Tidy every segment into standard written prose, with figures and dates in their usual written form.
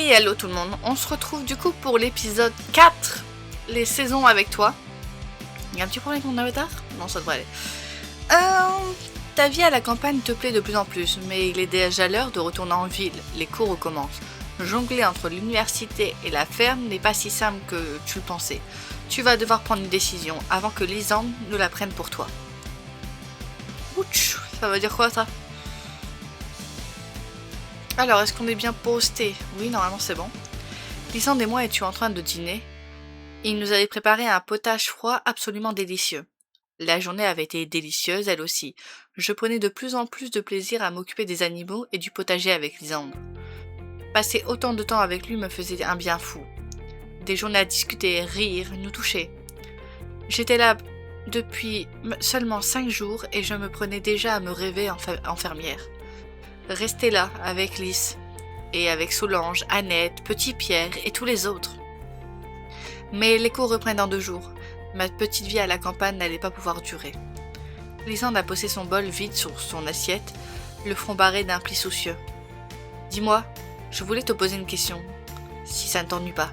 Et hello tout le monde, on se retrouve du coup pour l'épisode 4, les saisons avec toi. Il y a un petit problème avec mon avatar? Non, ça devrait aller. Ta vie à la campagne te plaît de plus en plus, mais il est déjà l'heure de retourner en ville, les cours recommencent. Jongler entre l'université et la ferme n'est pas si simple que tu le pensais. Tu vas devoir prendre une décision avant que Lysandre ne la prenne pour toi. Ouch, ça veut dire quoi ça? Alors, est-ce qu'on est bien posté? Oui, normalement c'est bon. Lysandre et moi étions en train de dîner. Il nous avait préparé un potage froid absolument délicieux. La journée avait été délicieuse, elle aussi. Je prenais de plus en plus de plaisir à m'occuper des animaux et du potager avec Lysandre. Passer autant de temps avec lui me faisait un bien fou. Des journées à discuter, rire, nous toucher. J'étais là depuis seulement 5 jours et je me prenais déjà à me rêver en fermière. Rester là avec Lys et avec Solange, Annette, Petit Pierre et tous les autres. Mais les cours reprennent dans 2 jours. Ma petite vie à la campagne n'allait pas pouvoir durer. Lysandre a posé son bol vide sur son assiette, le front barré d'un pli soucieux. « Dis-moi, je voulais te poser une question, si ça ne t'ennuie pas. »«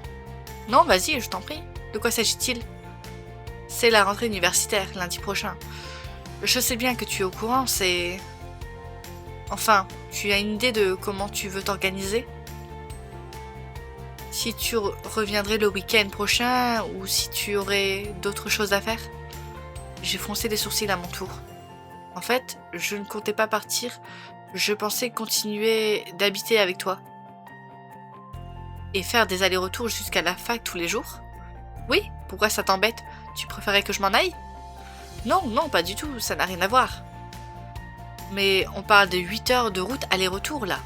Non, vas-y, je t'en prie. De quoi s'agit-il ?»« C'est la rentrée universitaire, lundi prochain. Je sais bien que tu es au courant, c'est... Enfin, tu as une idée de comment tu veux t'organiser ? Si tu reviendrais le week-end prochain ou si tu aurais d'autres choses à faire ? » J'ai froncé les sourcils à mon tour. En fait, je ne comptais pas partir, je pensais continuer d'habiter avec toi. Et faire des allers-retours jusqu'à la fac tous les jours ? Oui, pourquoi ça t'embête ? Tu préférais que je m'en aille ? Non, non, pas du tout, ça n'a rien à voir. Mais on parle de 8 heures de route aller-retour là.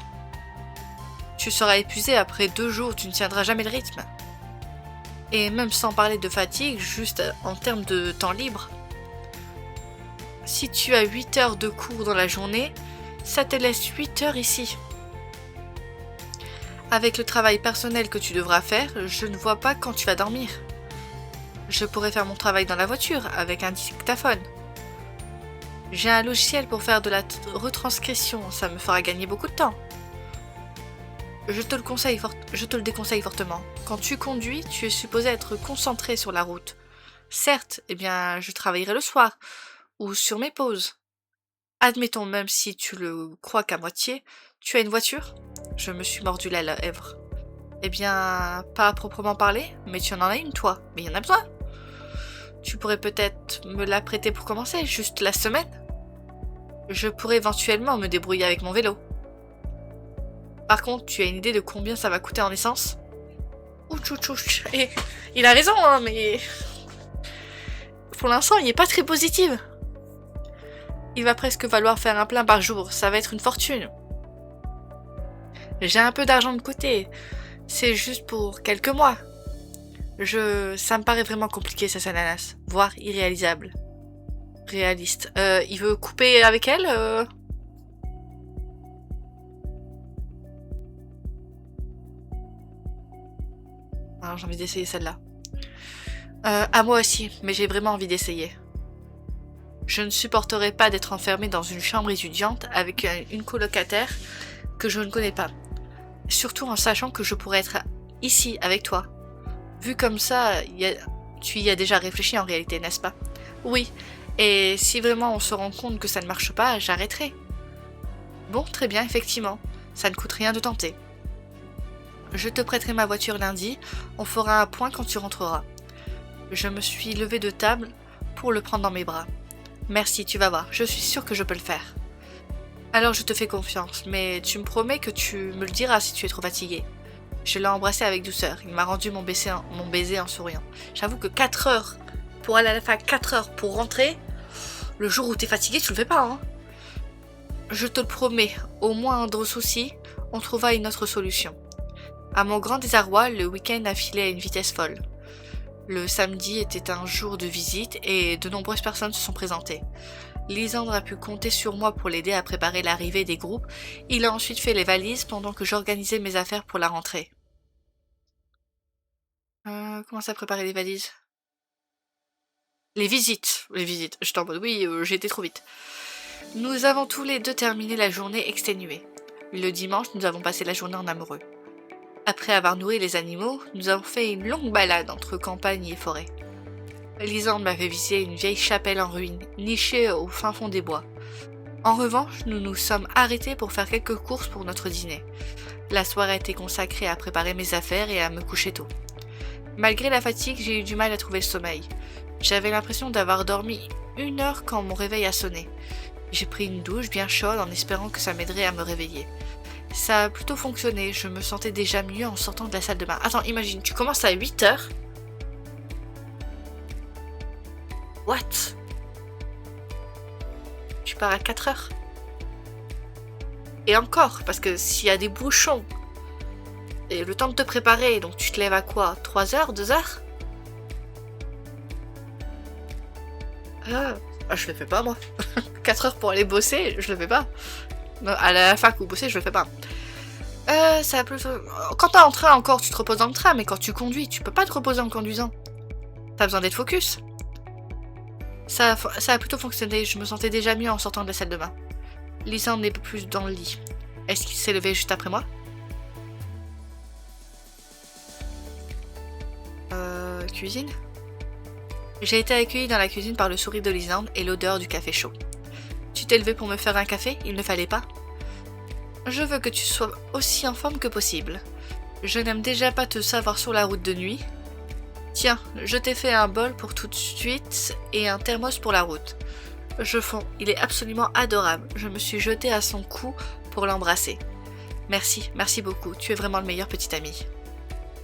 Tu seras épuisé après 2 jours, tu ne tiendras jamais le rythme. Et même sans parler de fatigue, juste en termes de temps libre. Si tu as 8 heures de cours dans la journée, ça te laisse 8 heures ici. Avec le travail personnel que tu devras faire, je ne vois pas quand tu vas dormir. Je pourrais faire mon travail dans la voiture avec un dictaphone. J'ai un logiciel pour faire de la retranscription, ça me fera gagner beaucoup de temps. Je te le déconseille fortement. Quand tu conduis, tu es supposé être concentré sur la route. Certes, je travaillerai le soir, ou sur mes pauses. Admettons même si tu le crois qu'à moitié, tu as une voiture ? Je me suis mordu la lèvre. Pas à proprement parler, mais tu en as une toi, mais il y en a besoin. Tu pourrais peut-être me la prêter pour commencer, juste la semaine ? Je pourrais éventuellement me débrouiller avec mon vélo. Par contre, tu as une idée de combien ça va coûter en essence ? Ouch. Et il a raison, hein, mais... Pour l'instant, il n'est pas très positif. Il va presque falloir faire un plein par jour, ça va être une fortune. J'ai un peu d'argent de côté, c'est juste pour quelques mois. Ça me paraît vraiment compliqué, ça, ananas, voire irréalisable. Réaliste. Il veut couper avec elle Alors, j'ai envie d'essayer celle-là. À moi aussi, mais j'ai vraiment envie d'essayer. Je ne supporterai pas d'être enfermée dans une chambre étudiante avec une colocataire que je ne connais pas. Surtout en sachant que je pourrais être ici avec toi. Vu comme ça, tu y as déjà réfléchi en réalité, n'est-ce pas ? Oui, et si vraiment on se rend compte que ça ne marche pas, j'arrêterai. Bon, très bien, effectivement, ça ne coûte rien de tenter. Je te prêterai ma voiture lundi, on fera un point quand tu rentreras. Je me suis levée de table pour le prendre dans mes bras. Merci, tu vas voir, je suis sûre que je peux le faire. Alors je te fais confiance, mais tu me promets que tu me le diras si tu es trop fatiguée. Je l'ai embrassé avec douceur, il m'a rendu mon baiser en souriant. J'avoue que 4 heures pour aller à la fac, 4 heures pour rentrer, le jour où t'es fatigué, tu le fais pas, hein. Je te le promets, au moindre souci, on trouvera une autre solution. À mon grand désarroi, le week-end a filé à une vitesse folle. Le samedi était un jour de visite et de nombreuses personnes se sont présentées. Lysandre a pu compter sur moi pour l'aider à préparer l'arrivée des groupes. Il a ensuite fait les valises pendant que j'organisais mes affaires pour la rentrée. Comment ça, préparer les valises ? Les visites, j'étais en mode oui, j'ai été trop vite. Nous avons tous les deux terminé la journée exténués. Le dimanche, nous avons passé la journée en amoureux. Après avoir nourri les animaux, nous avons fait une longue balade entre campagne et forêt. Lisande m'avait visité une vieille chapelle en ruine, nichée au fin fond des bois. En revanche, nous nous sommes arrêtés pour faire quelques courses pour notre dîner. La soirée a été consacrée à préparer mes affaires et à me coucher tôt. Malgré la fatigue, j'ai eu du mal à trouver le sommeil. J'avais l'impression d'avoir dormi 1 heure quand mon réveil a sonné. J'ai pris une douche bien chaude en espérant que ça m'aiderait à me réveiller. Ça a plutôt fonctionné, je me sentais déjà mieux en sortant de la salle de bain. Attends, imagine, tu commences à 8 heures. What? Tu pars à 4 heures. Et encore, parce que s'il y a des bouchons, et le temps de te préparer, donc tu te lèves à quoi? 3 heures, 2 heures? Je le fais pas moi. 4 heures pour aller bosser, je le fais pas. Non, à la fac ou bosser, je le fais pas. Ça a plutôt... Quand t'es en train encore, tu te reposes dans le train, mais quand tu conduis, tu peux pas te reposer en conduisant. T'as besoin d'être focus. Ça a plutôt fonctionné, je me sentais déjà mieux en sortant de la salle de bain. Lisande n'est plus dans le lit. Est-ce qu'il s'est levé juste après moi? Cuisine? J'ai été accueillie dans la cuisine par le sourire de Lisande et l'odeur du café chaud. Tu t'es levé pour me faire un café? Il ne fallait pas? Je veux que tu sois aussi en forme que possible. Je n'aime déjà pas te savoir sur la route de nuit. Tiens, je t'ai fait un bol pour tout de suite et un thermos pour la route. Je fonds, il est absolument adorable. Je me suis jetée à son cou pour l'embrasser. Merci beaucoup, tu es vraiment le meilleur petit ami.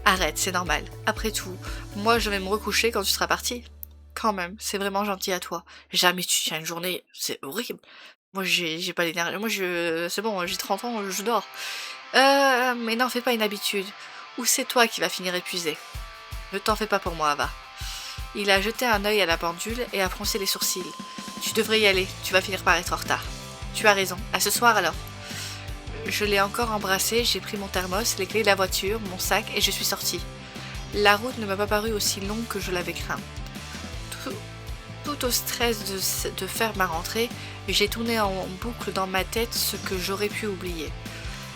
Arrête, c'est normal. Après tout, moi je vais me recoucher quand tu seras parti. Quand même, c'est vraiment gentil à toi. Jamais tu tiens une journée, c'est horrible. Moi j'ai pas l'énergie, c'est bon, j'ai 30 ans, je dors. Mais n'en fais pas une habitude. Ou c'est toi qui vas finir épuisé. Ne t'en fais pas pour moi, Ava. Il a jeté un œil à la pendule et a froncé les sourcils. Tu devrais y aller, tu vas finir par être en retard. Tu as raison, à ce soir alors. Je l'ai encore embrassé, j'ai pris mon thermos, les clés de la voiture, mon sac et je suis sortie. La route ne m'a pas paru aussi longue que je l'avais craint. Tout au stress de faire ma rentrée, j'ai tourné en boucle dans ma tête ce que j'aurais pu oublier.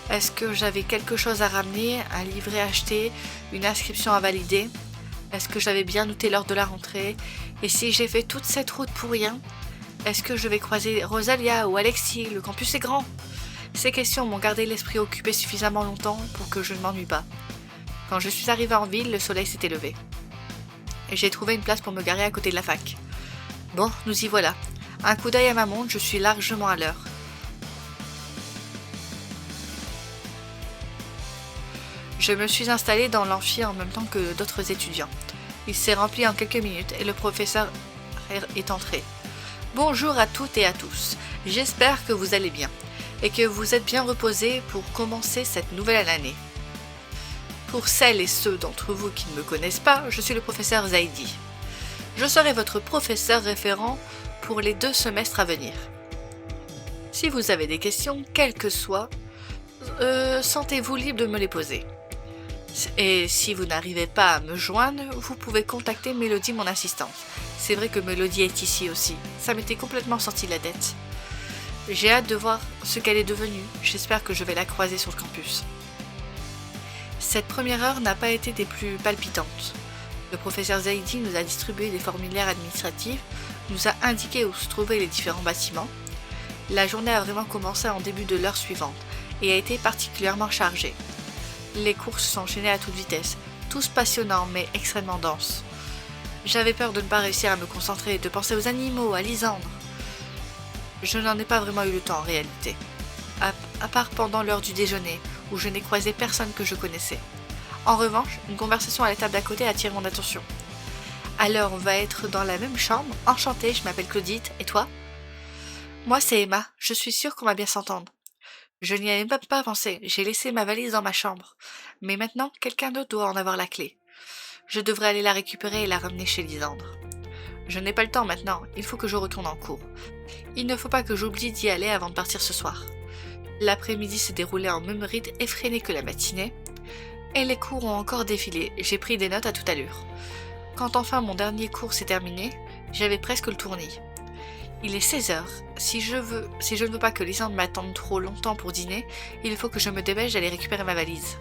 Est-ce que j'avais quelque chose à ramener, un livret acheté, une inscription à valider? Est-ce que j'avais bien noté l'heure de la rentrée? Et si j'ai fait toute cette route pour rien? Est-ce que je vais croiser Rosalia ou Alexis? Le campus est grand. Ces questions m'ont gardé l'esprit occupé suffisamment longtemps pour que je ne m'ennuie pas. Quand je suis arrivée en ville, le soleil s'était levé. Et j'ai trouvé une place pour me garer à côté de la fac. Bon, nous y voilà. Un coup d'œil à ma montre, je suis largement à l'heure. Je me suis installée dans l'amphi en même temps que d'autres étudiants. Il s'est rempli en quelques minutes et le professeur est entré. Bonjour à toutes et à tous. J'espère que vous allez bien et que vous êtes bien reposés pour commencer cette nouvelle année. Pour celles et ceux d'entre vous qui ne me connaissent pas, je suis le professeur Zaidi. Je serai votre professeur référent pour les 2 semestres à venir. Si vous avez des questions, quelles que soient, sentez-vous libre de me les poser. Et si vous n'arrivez pas à me joindre, vous pouvez contacter Mélodie, mon assistante. C'est vrai que Mélodie est ici aussi. Ça m'était complètement sorti de la tête. J'ai hâte de voir ce qu'elle est devenue. J'espère que je vais la croiser sur le campus. Cette première heure n'a pas été des plus palpitantes. Le professeur Zaidi nous a distribué des formulaires administratifs, nous a indiqué où se trouvaient les différents bâtiments. La journée a vraiment commencé en début de l'heure suivante et a été particulièrement chargée. Les cours s'enchaînaient à toute vitesse, tous passionnants mais extrêmement denses. J'avais peur de ne pas réussir à me concentrer, de penser aux animaux, à Lisandre. Je n'en ai pas vraiment eu le temps en réalité, à part pendant l'heure du déjeuner, où je n'ai croisé personne que je connaissais. En revanche, une conversation à la table d'à côté attire mon attention. Alors on va être dans la même chambre. Enchantée, je m'appelle Claudite, et toi? Moi c'est Emma, je suis sûre qu'on va bien s'entendre. Je n'y avais même pas pensé, j'ai laissé ma valise dans ma chambre. Mais maintenant, quelqu'un d'autre doit en avoir la clé. Je devrais aller la récupérer et la ramener chez Lisandre. Je n'ai pas le temps maintenant, il faut que je retourne en cours. Il ne faut pas que j'oublie d'y aller avant de partir ce soir. L'après-midi s'est déroulé en même rythme effréné que la matinée, et les cours ont encore défilé, j'ai pris des notes à toute allure. Quand enfin mon dernier cours s'est terminé, j'avais presque le tournis. Il est 16h, si je ne veux pas que Lisandre m'attende trop longtemps pour dîner, il faut que je me dépêche d'aller récupérer ma valise.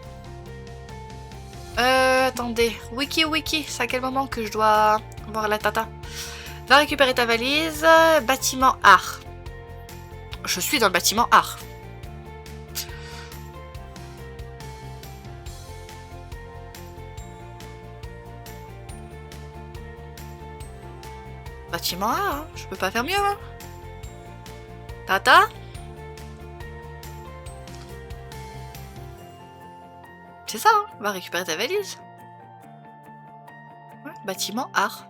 Attendez. Wiki, c'est à quel moment que je dois voir la tata? Va récupérer ta valise. Bâtiment art. Je suis dans le bâtiment art. Bâtiment art, hein. Je peux pas faire mieux, hein. Tata? C'est ça, hein. Va récupérer ta valise. Ouais, bâtiment art.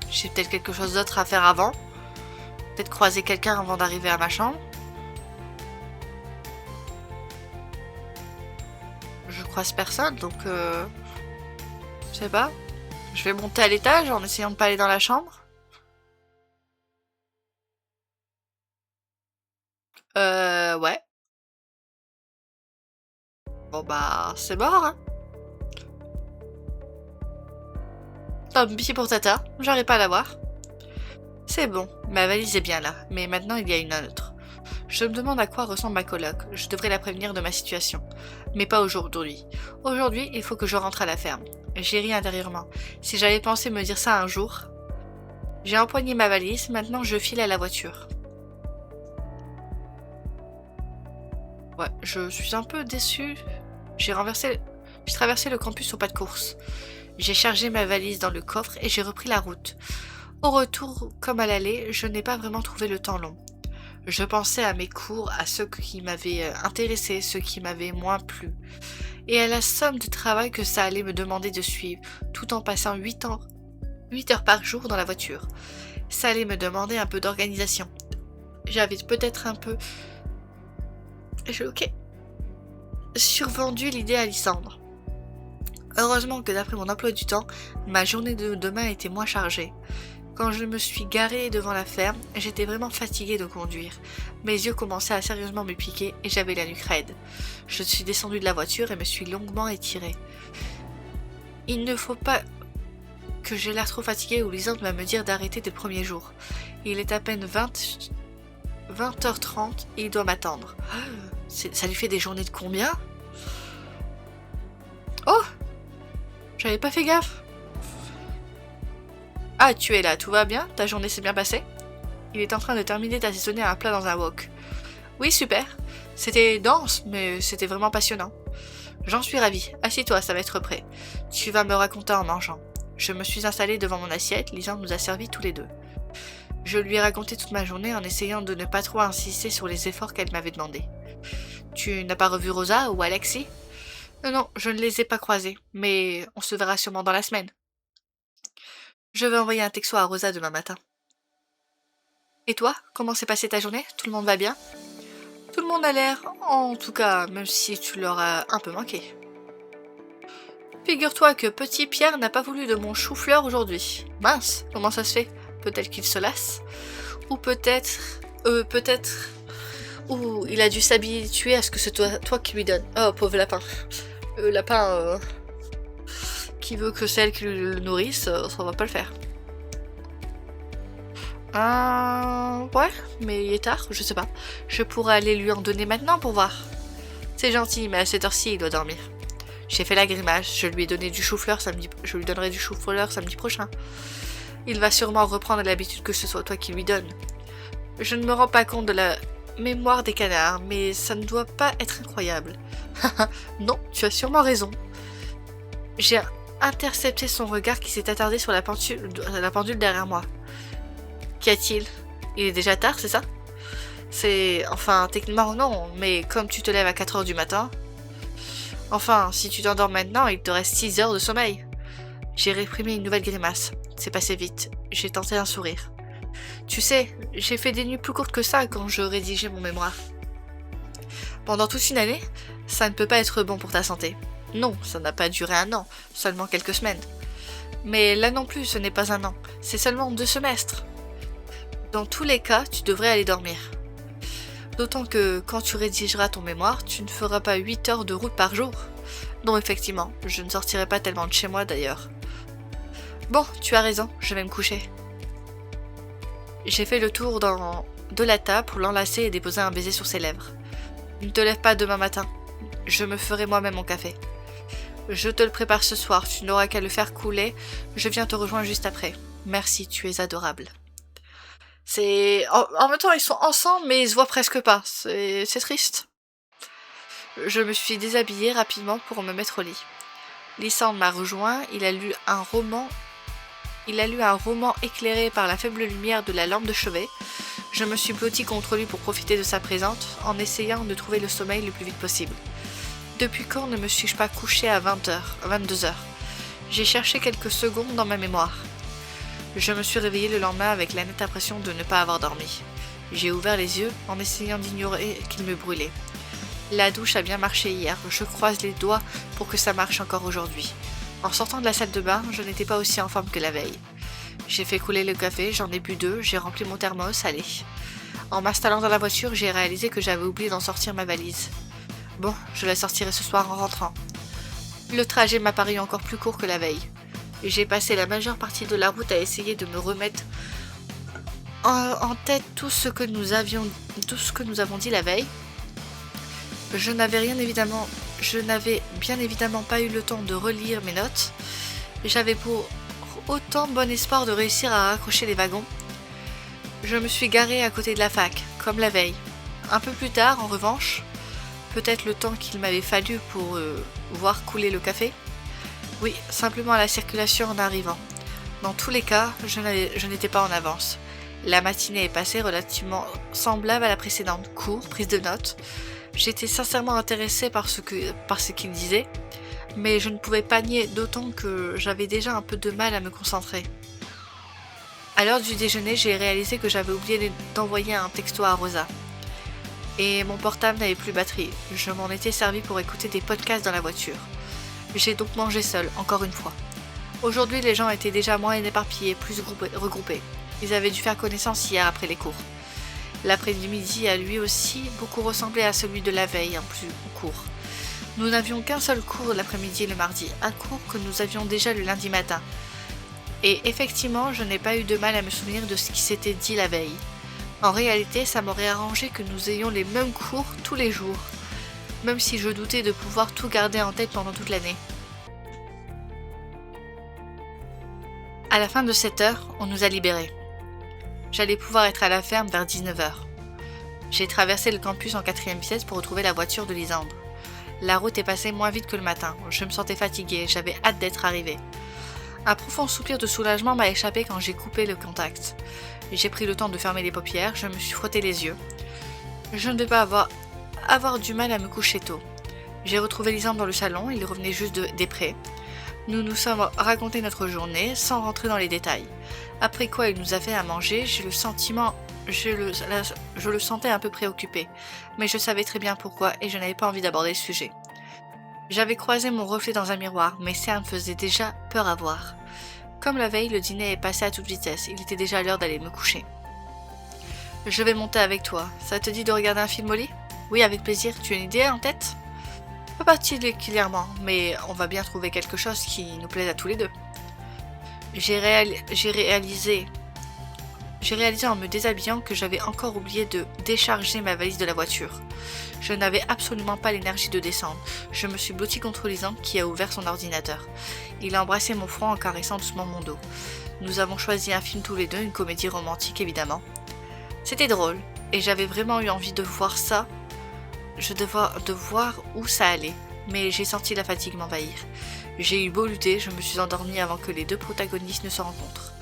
J'ai peut-être quelque chose d'autre à faire avant. Peut-être croiser quelqu'un avant d'arriver à ma chambre. Je croise personne, donc je sais pas. Je vais monter à l'étage en essayant de pas aller dans la chambre. Ouais. Bon bah, c'est mort, hein. Tant pis pour Tata, j'arrive pas à la voir. C'est bon, ma valise est bien là, mais maintenant il y a une autre. Je me demande à quoi ressemble ma coloc, je devrais la prévenir de ma situation. Mais pas aujourd'hui. Aujourd'hui, il faut que je rentre à la ferme. J'ai ri intérieurement. Si j'avais pensé me dire ça un jour... J'ai empoigné ma valise, maintenant je file à la voiture. Ouais, je suis un peu déçue. J'ai traversé le campus au pas de course. J'ai chargé ma valise dans le coffre et j'ai repris la route. Au retour, comme à l'aller, je n'ai pas vraiment trouvé le temps long. Je pensais à mes cours, à ceux qui m'avaient intéressé, ceux qui m'avaient moins plu, et à la somme de travail que ça allait me demander de suivre, tout en passant 8 heures par jour dans la voiture. Ça allait me demander un peu d'organisation. J'avais peut-être un peu... survendu l'idée à Lysandre. Heureusement que d'après mon emploi du temps, ma journée de demain était moins chargée. Quand je me suis garée devant la ferme, j'étais vraiment fatiguée de conduire. Mes yeux commençaient à sérieusement me piquer et j'avais la nuque raide. Je suis descendue de la voiture et me suis longuement étirée. Il ne faut pas que j'ai l'air trop fatiguée ou Lisande va me dire d'arrêter dès le premier jour. Il est à peine 20h30 et il doit m'attendre. Ça lui fait des journées de combien? Oh! J'avais pas fait gaffe. Ah, tu es là, tout va bien? Ta journée s'est bien passée? Il est en train de terminer d'assaisonner un plat dans un wok. Oui, super. C'était dense, mais c'était vraiment passionnant. J'en suis ravie. Assieds-toi, ça va être prêt. Tu vas me raconter en mangeant. Je me suis installée devant mon assiette, Lisande nous a servi tous les deux. Je lui ai raconté toute ma journée en essayant de ne pas trop insister sur les efforts qu'elle m'avait demandés. Tu n'as pas revu Rosa ou Alexis? Non, je ne les ai pas croisés, mais on se verra sûrement dans la semaine. Je vais envoyer un texto à Rosa demain matin. Et toi, comment s'est passée ta journée? Tout le monde va bien? Tout le monde a l'air, en tout cas, même si tu leur as un peu manqué. Figure-toi que petit Pierre n'a pas voulu de mon chou-fleur aujourd'hui. Mince, comment ça se fait? Peut-être qu'il se lasse? Ou peut-être... Ou il a dû s'habituer à ce que c'est toi qui lui donne. Oh, pauvre lapin. Lapin... qui veut que celle qui le nourrisse, ça va pas le faire. Ouais, mais il est tard, je sais pas. Je pourrais aller lui en donner maintenant pour voir. C'est gentil, mais à cette heure-ci, il doit dormir. J'ai fait la grimace, je lui ai donné du chou-fleur samedi... Je lui donnerai du chou-fleur samedi prochain. Il va sûrement reprendre l'habitude que ce soit toi qui lui donne. Je ne me rends pas compte de la mémoire des canards, mais ça ne doit pas être incroyable. Non, tu as sûrement raison. J'ai intercepté son regard qui s'est attardé sur la pendule derrière moi. Qu'y a-t-il? Il est déjà tard, c'est ça? Enfin, techniquement non, mais comme tu te lèves à 4h du matin... Enfin, si tu t'endors maintenant, il te reste 6 heures de sommeil. J'ai réprimé une nouvelle grimace. C'est passé vite. J'ai tenté un sourire. Tu sais, j'ai fait des nuits plus courtes que ça quand je rédigeais mon mémoire. Pendant toute une année, ça ne peut pas être bon pour ta santé. Non, ça n'a pas duré un an, seulement quelques semaines. Mais là non plus, ce n'est pas un an, c'est seulement 2 semestres. Dans tous les cas, tu devrais aller dormir. D'autant que quand tu rédigeras ton mémoire, tu ne feras pas 8 heures de route par jour. Non, effectivement, je ne sortirai pas tellement de chez moi d'ailleurs. Bon, tu as raison, je vais me coucher. J'ai fait le tour de la table pour l'enlacer et déposer un baiser sur ses lèvres. Ne te lève pas demain matin. Je me ferai moi-même mon café. Je te le prépare ce soir, tu n'auras qu'à le faire couler. Je viens te rejoindre juste après. Merci, tu es adorable. En même temps, ils sont ensemble, mais ils se voient presque pas. C'est triste. Je me suis déshabillée rapidement pour me mettre au lit. Lysandre m'a rejoint, il a lu un roman éclairé par la faible lumière de la lampe de chevet. Je me suis blottie contre lui pour profiter de sa présence, en essayant de trouver le sommeil le plus vite possible. Depuis quand ne me suis-je pas couchée à 22h? J'ai cherché quelques secondes dans ma mémoire. Je me suis réveillée le lendemain avec la nette impression de ne pas avoir dormi. J'ai ouvert les yeux en essayant d'ignorer qu'il me brûlait. La douche a bien marché hier, je croise les doigts pour que ça marche encore aujourd'hui. En sortant de la salle de bain, je n'étais pas aussi en forme que la veille. J'ai fait couler le café, j'en ai bu 2, j'ai rempli mon thermos, allez. En m'installant dans la voiture, j'ai réalisé que j'avais oublié d'en sortir ma valise. Bon, je la sortirai ce soir en rentrant. Le trajet m'a paru encore plus court que la veille. J'ai passé la majeure partie de la route à essayer de me remettre en tête tout ce que nous avons dit la veille. Je n'avais bien évidemment pas eu le temps de relire mes notes. J'avais pour autant bon espoir de réussir à raccrocher les wagons. Je me suis garée à côté de la fac, comme la veille. Un peu plus tard, en revanche, peut-être le temps qu'il m'avait fallu pour voir couler le café. Oui, simplement la circulation en arrivant. Dans tous les cas, je n'étais pas en avance. La matinée est passée relativement semblable à la précédente. Cours, prise de notes. J'étais sincèrement intéressée par ce qu'il disait, mais je ne pouvais pas nier, d'autant que j'avais déjà un peu de mal à me concentrer. À l'heure du déjeuner, j'ai réalisé que j'avais oublié d'envoyer un texto à Rosa. Et mon portable n'avait plus batterie. Je m'en étais servi pour écouter des podcasts dans la voiture. J'ai donc mangé seule, encore une fois. Aujourd'hui, les gens étaient déjà moins éparpillés, plus regroupés. Ils avaient dû faire connaissance hier après les cours. L'après-midi a lui aussi beaucoup ressemblé à celui de la veille, en plus court. Nous n'avions qu'un seul cours l'après-midi et le mardi, un cours que nous avions déjà le lundi matin. Et effectivement, je n'ai pas eu de mal à me souvenir de ce qui s'était dit la veille. En réalité, ça m'aurait arrangé que nous ayons les mêmes cours tous les jours, même si je doutais de pouvoir tout garder en tête pendant toute l'année. À la fin de cette heure, on nous a libérés. J'allais pouvoir être à la ferme vers 19h. J'ai traversé le campus en 4e vitesse pour retrouver la voiture de Lysandre. La route est passée moins vite que le matin, je me sentais fatiguée, j'avais hâte d'être arrivée. Un profond soupir de soulagement m'a échappé quand j'ai coupé le contact. J'ai pris le temps de fermer les paupières, je me suis frotté les yeux. Je ne devais pas avoir du mal à me coucher tôt. J'ai retrouvé Lysandre dans le salon, il revenait juste des prés. Nous nous sommes raconté notre journée, sans rentrer dans les détails. Après quoi il nous a fait à manger, je le sentais un peu préoccupé, mais je savais très bien pourquoi et je n'avais pas envie d'aborder le sujet. J'avais croisé mon reflet dans un miroir, mes cernes faisaient déjà peur à voir. Comme la veille, le dîner est passé à toute vitesse, il était déjà l'heure d'aller me coucher. Je vais monter avec toi, ça te dit de regarder un film au lit? Oui, avec plaisir, tu as une idée en tête? Pas particulièrement, mais on va bien trouver quelque chose qui nous plaise à tous les deux. J'ai réalisé en me déshabillant que j'avais encore oublié de décharger ma valise de la voiture. Je n'avais absolument pas l'énergie de descendre. Je me suis blottie contre Lysandre qui a ouvert son ordinateur. Il a embrassé mon front en caressant doucement mon dos. Nous avons choisi un film tous les deux, une comédie romantique évidemment. C'était drôle, et j'avais vraiment eu envie de voir ça, de voir où ça allait, mais j'ai senti la fatigue m'envahir. J'ai eu beau lutter, je me suis endormie avant que les deux protagonistes ne se rencontrent.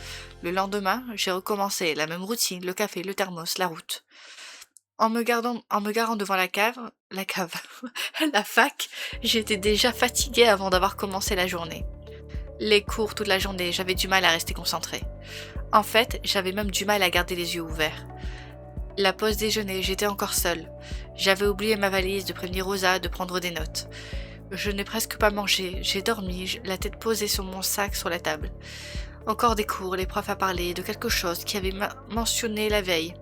Le lendemain, j'ai recommencé la même routine, le café, le thermos, la route. En me garant devant la fac, j'étais déjà fatiguée avant d'avoir commencé la journée. Les cours toute la journée, j'avais du mal à rester concentrée. En fait, j'avais même du mal à garder les yeux ouverts. La pause déjeuner, j'étais encore seule. J'avais oublié ma valise, de prévenir Rosa, de prendre des notes. Je n'ai presque pas mangé, j'ai dormi, la tête posée sur mon sac sur la table. Encore des cours, les profs à parler de quelque chose qui avait mentionné la veille.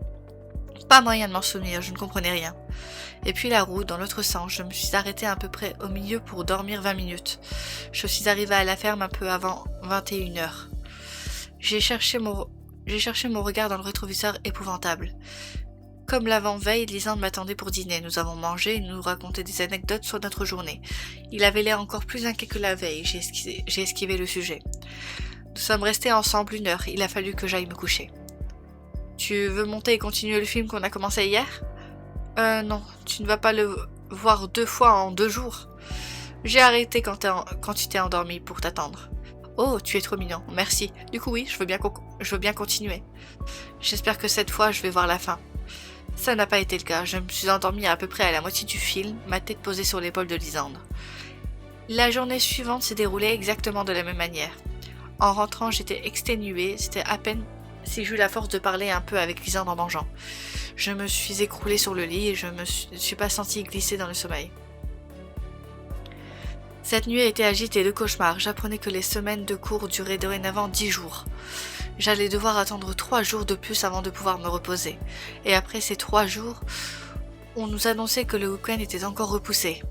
Pas moyen de m'en souvenir, je ne comprenais rien. Et puis la route, dans l'autre sens, je me suis arrêtée à peu près au milieu pour dormir 20 minutes. Je suis arrivée à la ferme un peu avant 21h. J'ai cherché mon regard dans le rétroviseur épouvantable. Comme l'avant-veille, Lisande m'attendait pour dîner. Nous avons mangé et nous racontait des anecdotes sur notre journée. Il avait l'air encore plus inquiet que la veille. J'ai esquivé le sujet. Nous sommes restés ensemble 1 heure. Il a fallu que j'aille me coucher. Tu veux monter et continuer le film qu'on a commencé hier? Non. Tu ne vas pas le voir 2 fois en 2 jours. J'ai arrêté quand tu t'es endormi pour t'attendre. Oh, tu es trop mignon. Merci. Du coup, oui, je veux bien continuer. J'espère que cette fois, je vais voir la fin. Ça n'a pas été le cas. Je me suis endormie à peu près à la moitié du film, ma tête posée sur l'épaule de Lisandre. La journée suivante s'est déroulée exactement de la même manière. En rentrant, j'étais exténuée. C'était à peine si j'eus la force de parler un peu avec Lisandre en mangeant. Je me suis écroulée sur le lit et je ne me suis pas sentie glisser dans le sommeil. Cette nuit a été agitée de cauchemars. J'apprenais que les semaines de cours duraient dorénavant 10 jours. J'allais devoir attendre 3 jours de plus avant de pouvoir me reposer. Et après ces 3 jours, on nous annonçait que le week-end était encore repoussé.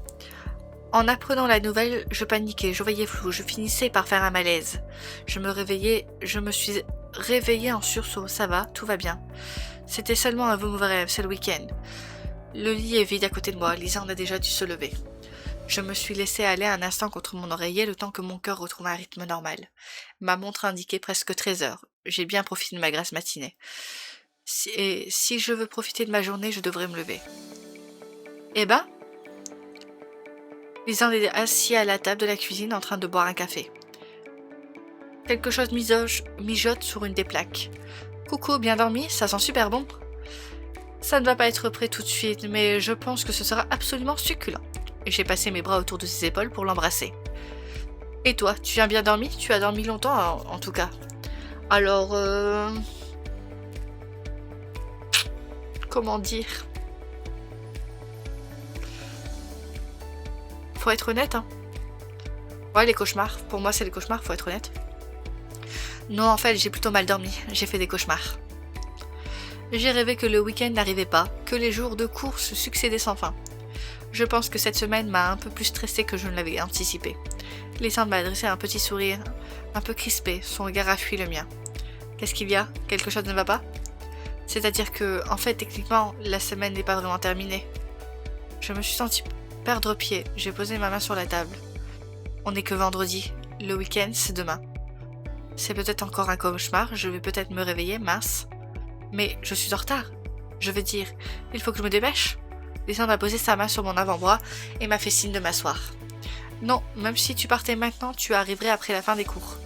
En apprenant la nouvelle, je paniquais, je voyais flou, je finissais par faire un malaise. Je me suis réveillée en sursaut. Ça va, tout va bien. C'était seulement un mauvais rêve, c'est le week-end. Le lit est vide à côté de moi, Lisande a déjà dû se lever. Je me suis laissé aller un instant contre mon oreiller le temps que mon cœur retrouve un rythme normal. Ma montre indiquait presque 13 heures. J'ai bien profité de ma grasse matinée. Si je veux profiter de ma journée, je devrais me lever. Eh ben, Lisande est assis à la table de la cuisine en train de boire un café. Quelque chose mijote sur une des plaques. Coucou, bien dormi? Ça sent super bon. Ça ne va pas être prêt tout de suite, mais je pense que ce sera absolument succulent. J'ai passé mes bras autour de ses épaules pour l'embrasser. Et toi, tu as bien dormi? Tu as dormi longtemps, en tout cas. Alors, comment dire? Faut être honnête, hein. Ouais, les cauchemars. Pour moi, c'est les cauchemars, faut être honnête. Non, en fait, j'ai plutôt mal dormi. J'ai fait des cauchemars. J'ai rêvé que le week-end n'arrivait pas, que les jours de cours se succédaient sans fin. Je pense que cette semaine m'a un peu plus stressée que je ne l'avais anticipé. Lisande m'a adressé un petit sourire, un peu crispé, son regard a fui le mien. Qu'est-ce qu'il y a? Quelque chose ne va pas? C'est-à-dire que, en fait, techniquement, la semaine n'est pas vraiment terminée. Je me suis sentie perdre pied, j'ai posé ma main sur la table. On n'est que vendredi, le week-end c'est demain. C'est peut-être encore un cauchemar, je vais peut-être me réveiller, mince. Mais je suis en retard. Je veux dire, il faut que je me dépêche. Lisande a posé sa main sur mon avant-bras et m'a fait signe de m'asseoir. Non, même si tu partais maintenant, tu arriverais après la fin des cours.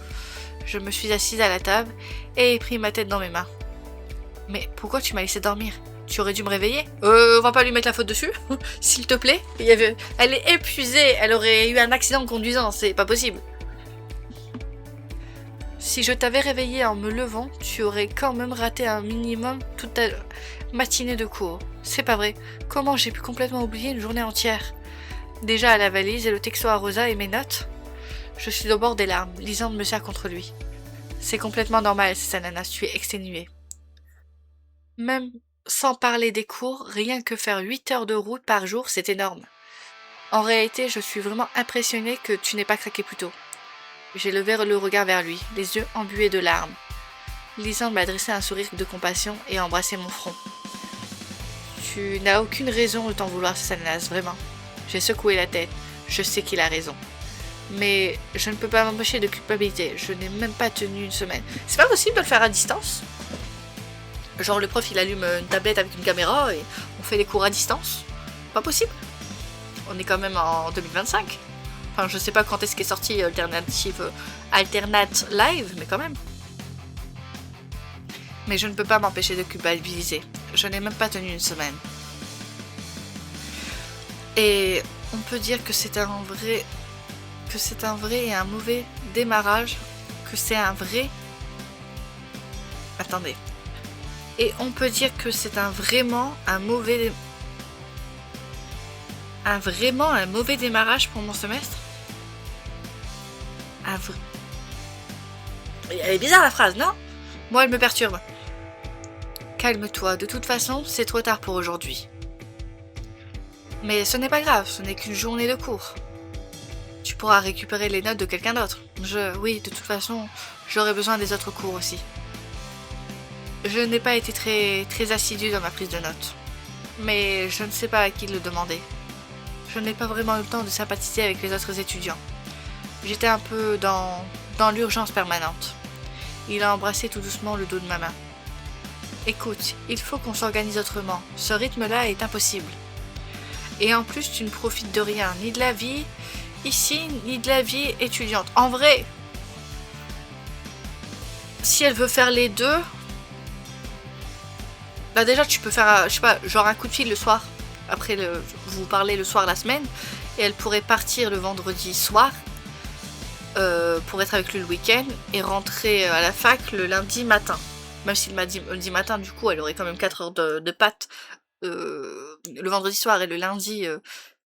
Je me suis assise à la table et ai pris ma tête dans mes mains. Mais pourquoi tu m'as laissé dormir? Tu aurais dû me réveiller? On va pas lui mettre la faute dessus, s'il te plaît. Elle est épuisée, elle aurait eu un accident de conduisant, c'est pas possible. Si je t'avais réveillée en me levant, tu aurais quand même raté un minimum toute ta matinée de cours. C'est pas vrai. Comment j'ai pu complètement oublier une journée entière? Déjà à la valise et le texto à Rosa et mes notes. Je suis au bord des larmes. Lisande me serre contre lui. C'est complètement normal, c'est sa nana, tu es exténuée. Même sans parler des cours, rien que faire 8 heures de route par jour, c'est énorme. En réalité, je suis vraiment impressionnée que tu n'aies pas craqué plus tôt. J'ai levé le regard vers lui, les yeux embués de larmes. Lisande m'a adressé un sourire de compassion et a embrassé mon front. Tu n'as aucune raison de t'en vouloir, Sananas, vraiment. J'ai secoué la tête. Je sais qu'il a raison. Mais je ne peux pas m'empêcher de culpabilité. Je n'ai même pas tenu une semaine. C'est pas possible de le faire à distance? Genre le prof il allume une tablette avec une caméra et on fait les cours à distance? Pas possible. On est quand même en 2025. Enfin, je sais pas quand est-ce qu'est sorti Alternate Live, mais quand même. Mais je ne peux pas m'empêcher de culpabiliser. Je n'ai même pas tenu une semaine. Et on peut dire que c'est un vrai et un mauvais démarrage, que c'est un vrai... Attendez. Et on peut dire que c'est un mauvais démarrage pour mon semestre. Elle est bizarre la phrase, non? Moi, elle me perturbe. Calme-toi, de toute façon, c'est trop tard pour aujourd'hui. Mais ce n'est pas grave, ce n'est qu'une journée de cours. Tu pourras récupérer les notes de quelqu'un d'autre. Oui, de toute façon, j'aurai besoin des autres cours aussi. Je n'ai pas été très assidue dans ma prise de notes. mais je ne sais pas à qui le demander. Je n'ai pas vraiment eu le temps de sympathiser avec les autres étudiants. J'étais un peu dans l'urgence permanente. Il a embrassé tout doucement le dos de ma main. Écoute, il faut qu'on s'organise autrement. Ce rythme-là est impossible. Et en plus, tu ne profites de rien, ni de la vie ici, ni de la vie étudiante. En vrai, si elle veut faire les deux, bah déjà tu peux faire, je sais pas, genre un coup de fil le soir. Après, vous parlez le soir la semaine, et elle pourrait partir le vendredi soir pour être avec lui le week-end et rentrer à la fac le lundi matin. Même si le lundi matin, du coup, elle aurait quand même 4 heures de pâtes le vendredi soir et le lundi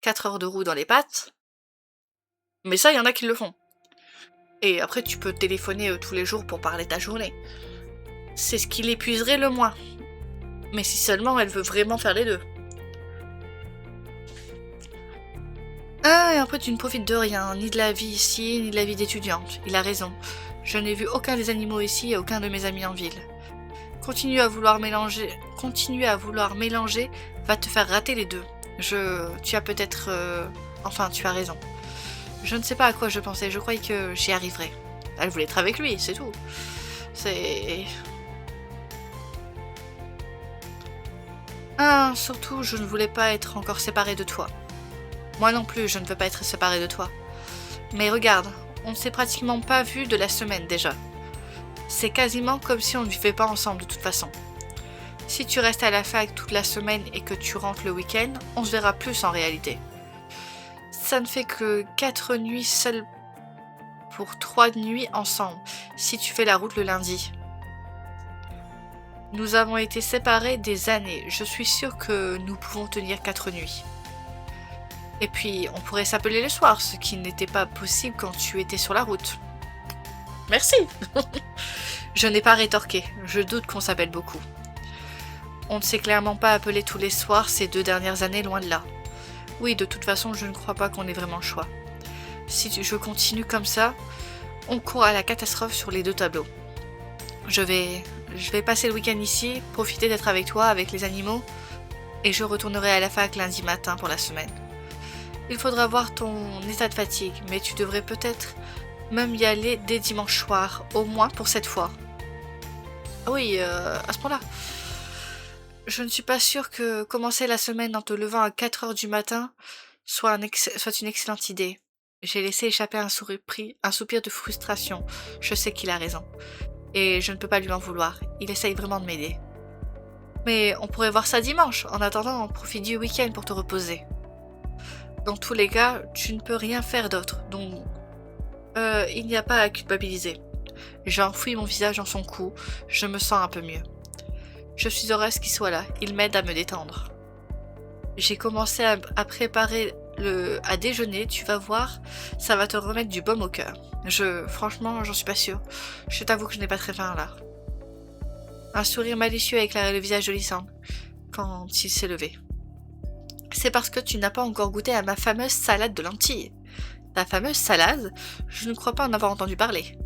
4 heures de roue dans les pâtes. Mais ça, il y en a qui le font. Et après, tu peux téléphoner tous les jours pour parler de ta journée. C'est ce qui l'épuiserait le moins. Mais si seulement elle veut vraiment faire les deux. Ah, et après tu ne profites de rien, ni de la vie ici, ni de la vie d'étudiante. Il a raison. Je n'ai vu aucun des animaux ici et aucun de mes amis en ville. Continuer à vouloir mélanger va te faire rater les deux. Tu as peut-être... Enfin, tu as raison. Je ne sais pas à quoi je pensais, je croyais que j'y arriverais. Elle voulait être avec lui, c'est tout. C'est... Ah, surtout, je ne voulais pas être encore séparée de toi. Moi non plus, je ne veux pas être séparée de toi. Mais regarde, on ne s'est pratiquement pas vu de la semaine déjà. C'est quasiment comme si on ne vivait pas ensemble de toute façon. Si tu restes à la fac toute la semaine et que tu rentres le week-end, on se verra plus en réalité. Ça ne fait que 4 nuits seules pour 3 nuits ensemble, si tu fais la route le lundi. Nous avons été séparés des années, je suis sûre que nous pouvons tenir 4 nuits. Et puis, on pourrait s'appeler le soir, ce qui n'était pas possible quand tu étais sur la route. Merci. Je n'ai pas rétorqué, je doute qu'on s'appelle beaucoup. On ne s'est clairement pas appelé tous les soirs ces 2 dernières années, loin de là. Oui, de toute façon, je ne crois pas qu'on ait vraiment le choix. Si je continue comme ça, on court à la catastrophe sur les 2 tableaux. Je vais passer le week-end ici, profiter d'être avec toi, avec les animaux, et je retournerai à la fac lundi matin pour la semaine. Il faudra voir ton état de fatigue, mais tu devrais peut-être même y aller dès dimanche soir, au moins pour cette fois. Ah oui, à ce point-là. Je ne suis pas sûre que commencer la semaine en te levant à 4 heures du matin soit une excellente idée. J'ai laissé échapper un soupir de frustration. Je sais qu'il a raison. Et je ne peux pas lui en vouloir. Il essaye vraiment de m'aider. Mais on pourrait voir ça dimanche. En attendant, on profite du week-end pour te reposer. Dans tous les cas, tu ne peux rien faire d'autre. Donc, il n'y a pas à culpabiliser. J'ai enfoui mon visage dans son cou. Je me sens un peu mieux. Je suis heureuse qu'il soit là. Il m'aide à me détendre. J'ai commencé à préparer à déjeuner. Tu vas voir, ça va te remettre du baume au cœur. Franchement, j'en suis pas sûre. Je t'avoue que je n'ai pas très faim là. Un sourire malicieux a éclairé le visage de Lysandre quand il s'est levé. C'est parce que tu n'as pas encore goûté à ma fameuse salade de lentilles. Ta fameuse salade, je ne crois pas en avoir entendu parler.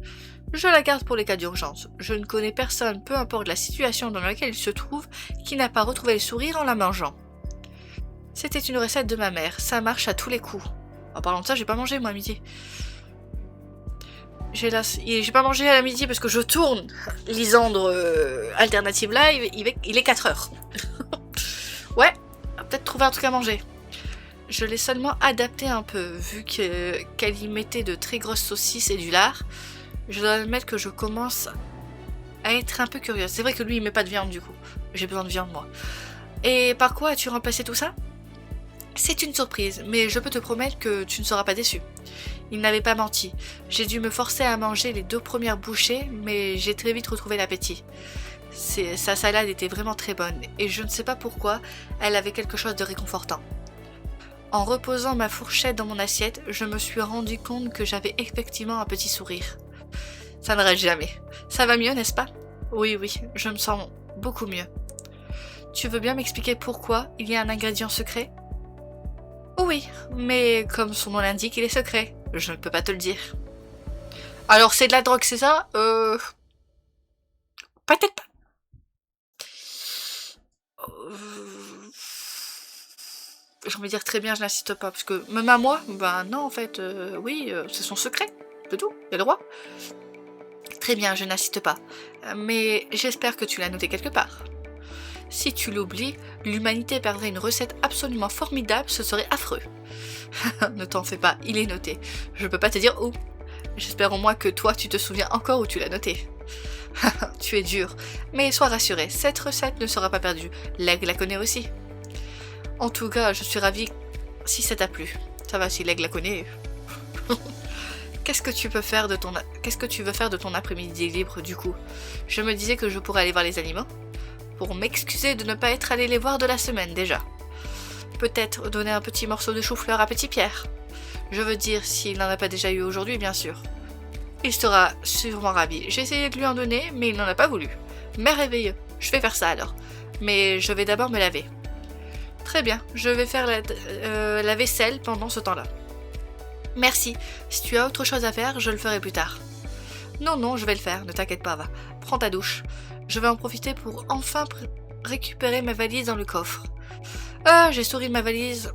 Je la garde pour les cas d'urgence. Je ne connais personne, peu importe la situation dans laquelle il se trouve, qui n'a pas retrouvé le sourire en la mangeant. C'était une recette de ma mère, ça marche à tous les coups. En parlant de ça, j'ai pas mangé moi à midi. J'ai pas mangé à la midi parce que je tourne Lysandre Alternative Live, il est 4 heures. Ouais, on va peut-être trouver un truc à manger. Je l'ai seulement adapté un peu, vu qu'elle y mettait de très grosses saucisses et du lard. Je dois admettre que je commence à être un peu curieuse. C'est vrai que lui, il met pas de viande du coup. J'ai besoin de viande moi. Et par quoi as-tu remplacé tout ça? C'est une surprise, mais je peux te promettre que tu ne seras pas déçu. Il n'avait pas menti. J'ai dû me forcer à manger les 2 premières bouchées, mais j'ai très vite retrouvé l'appétit. Sa salade était vraiment très bonne, et je ne sais pas pourquoi, elle avait quelque chose de réconfortant. En reposant ma fourchette dans mon assiette, je me suis rendu compte que j'avais effectivement un petit sourire. Ça ne reste jamais. Ça va mieux, n'est-ce pas? Oui, je me sens beaucoup mieux. Tu veux bien m'expliquer pourquoi il y a un ingrédient secret? Oui, mais comme son nom l'indique, il est secret. Je ne peux pas te le dire. Alors c'est de la drogue, c'est ça? Peut-être pas. J'ai envie de dire très bien, je n'insiste pas, parce que même à moi, bah non en fait, oui, c'est son secret, c'est tout, il a le droit. Très bien, je n'insiste pas, mais j'espère que tu l'as noté quelque part. Si tu l'oublies, l'humanité perdrait une recette absolument formidable, ce serait affreux. Ne t'en fais pas, il est noté. Je peux pas te dire où. J'espère au moins que toi tu te souviens encore où tu l'as noté. Tu es dur, mais sois rassuré, cette recette ne sera pas perdue. L'aigle la connaît aussi. En tout cas, je suis ravie si ça t'a plu. Ça va, si l'aigle la connaît. Qu'est-ce que tu veux faire de ton après-midi libre du coup? Je me disais que je pourrais aller voir les animaux. Pour m'excuser de ne pas être allé les voir de la semaine déjà. Peut-être donner un petit morceau de chou-fleur à Petit Pierre. Je veux dire, s'il n'en a pas déjà eu aujourd'hui, bien sûr. Il sera sûrement ravi. J'ai essayé de lui en donner, mais il n'en a pas voulu. Merveilleux, je vais faire ça alors. Mais je vais d'abord me laver. Très bien, je vais faire la vaisselle pendant ce temps-là. Merci, si tu as autre chose à faire, je le ferai plus tard. Non, je vais le faire, ne t'inquiète pas, va. Prends ta douche. Je vais en profiter pour enfin récupérer ma valise dans le coffre. J'ai sorti ma valise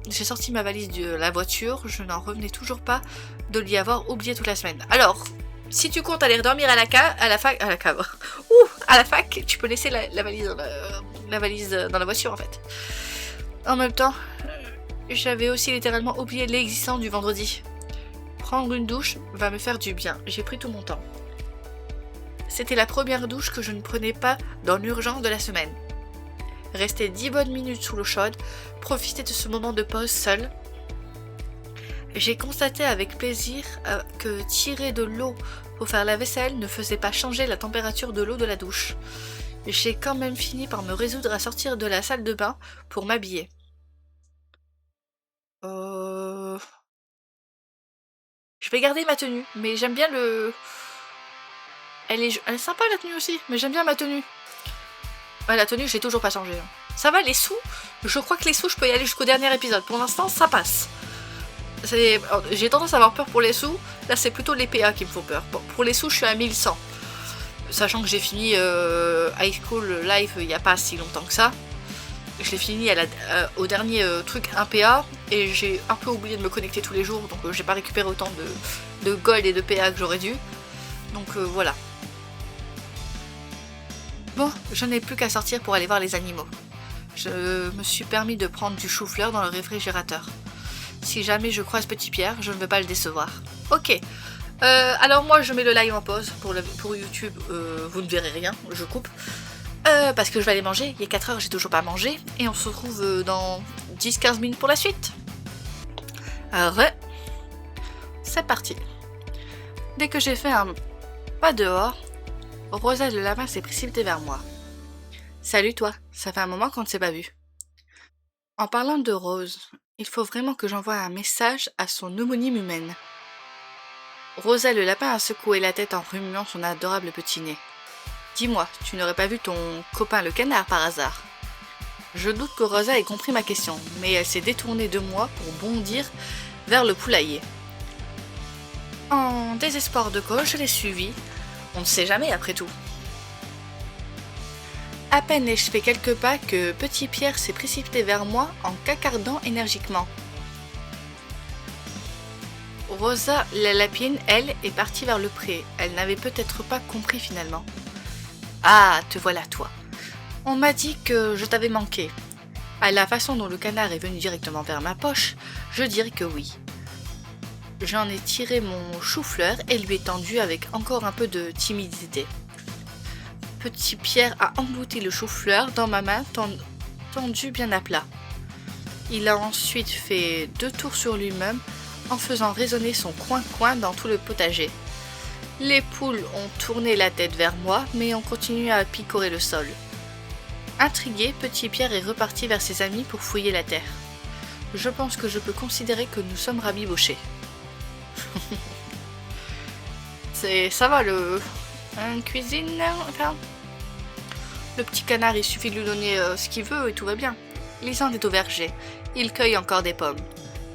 de la voiture, je n'en revenais toujours pas de l'y avoir oublié toute la semaine. Alors, si tu comptes aller dormir à la fac, tu peux laisser la valise dans la voiture en fait. En même temps, j'avais aussi littéralement oublié l'existence du vendredi. Prendre une douche va me faire du bien, j'ai pris tout mon temps. C'était la première douche que je ne prenais pas dans l'urgence de la semaine. Rester 10 bonnes minutes sous l'eau chaude, profiter de ce moment de pause seul. J'ai constaté avec plaisir que tirer de l'eau pour faire la vaisselle ne faisait pas changer la température de l'eau de la douche. J'ai quand même fini par me résoudre à sortir de la salle de bain pour m'habiller. Je vais garder ma tenue, mais j'aime bien le... Elle est sympa la tenue aussi, mais j'aime bien ma tenue. Ouais, la tenue, je l'ai toujours pas changée. Ça va, les sous, je crois que les sous, je peux y aller jusqu'au dernier épisode. Pour l'instant, ça passe. J'ai tendance à avoir peur pour les sous. Là, c'est plutôt les PA qui me font peur. Bon, pour les sous, je suis à 1100. Sachant que j'ai fini High School Life il n'y a pas si longtemps que ça. Je l'ai fini au dernier truc 1 PA. Et j'ai un peu oublié de me connecter tous les jours. Donc j'ai pas récupéré autant de gold et de PA que j'aurais dû. Donc voilà. Bon, je n'ai plus qu'à sortir pour aller voir les animaux. Je me suis permis de prendre du chou-fleur dans le réfrigérateur. Si jamais je croise Petit Pierre, je ne veux pas le décevoir. Ok. Alors moi je mets le live en pause pour YouTube, vous ne verrez rien, je coupe. Parce que je vais aller manger, il est 4h, j'ai toujours pas mangé. Et on se retrouve dans 10-15 minutes pour la suite. C'est parti. Dès que j'ai fait un pas dehors, Rosa le lapin s'est précipitée vers moi. Salut toi, ça fait un moment qu'on ne s'est pas vu. En parlant de Rose, il faut vraiment que j'envoie un message à son homonyme humaine. Rosa le lapin a secoué la tête en remuant son adorable petit nez. Dis-moi, tu n'aurais pas vu ton copain le canard par hasard? Je doute que Rosa ait compris ma question, mais elle s'est détournée de moi pour bondir vers le poulailler. En désespoir de cause, je l'ai suivi. On ne sait jamais après tout. À peine ai-je fait quelques pas que Petit Pierre s'est précipité vers moi en cacardant énergiquement. Rosa la lapine, elle, est partie vers le pré. Elle n'avait peut-être pas compris finalement. Ah, te voilà toi. On m'a dit que je t'avais manqué. À la façon dont le canard est venu directement vers ma poche, je dirais que oui. J'en ai tiré mon chou-fleur et lui ai tendu avec encore un peu de timidité. Petit Pierre a englouti le chou-fleur dans ma main tendue bien à plat. Il a ensuite fait 2 tours sur lui-même en faisant résonner son coin-coin dans tout le potager. Les poules ont tourné la tête vers moi, mais ont continué à picorer le sol. Intrigué, Petit Pierre est reparti vers ses amis pour fouiller la terre. Je pense que je peux considérer que nous sommes rabibochés. Ça va cuisine, enfin, le petit canard, il suffit de lui donner ce qu'il veut et tout va bien. Lisande est au verger, il cueille encore des pommes.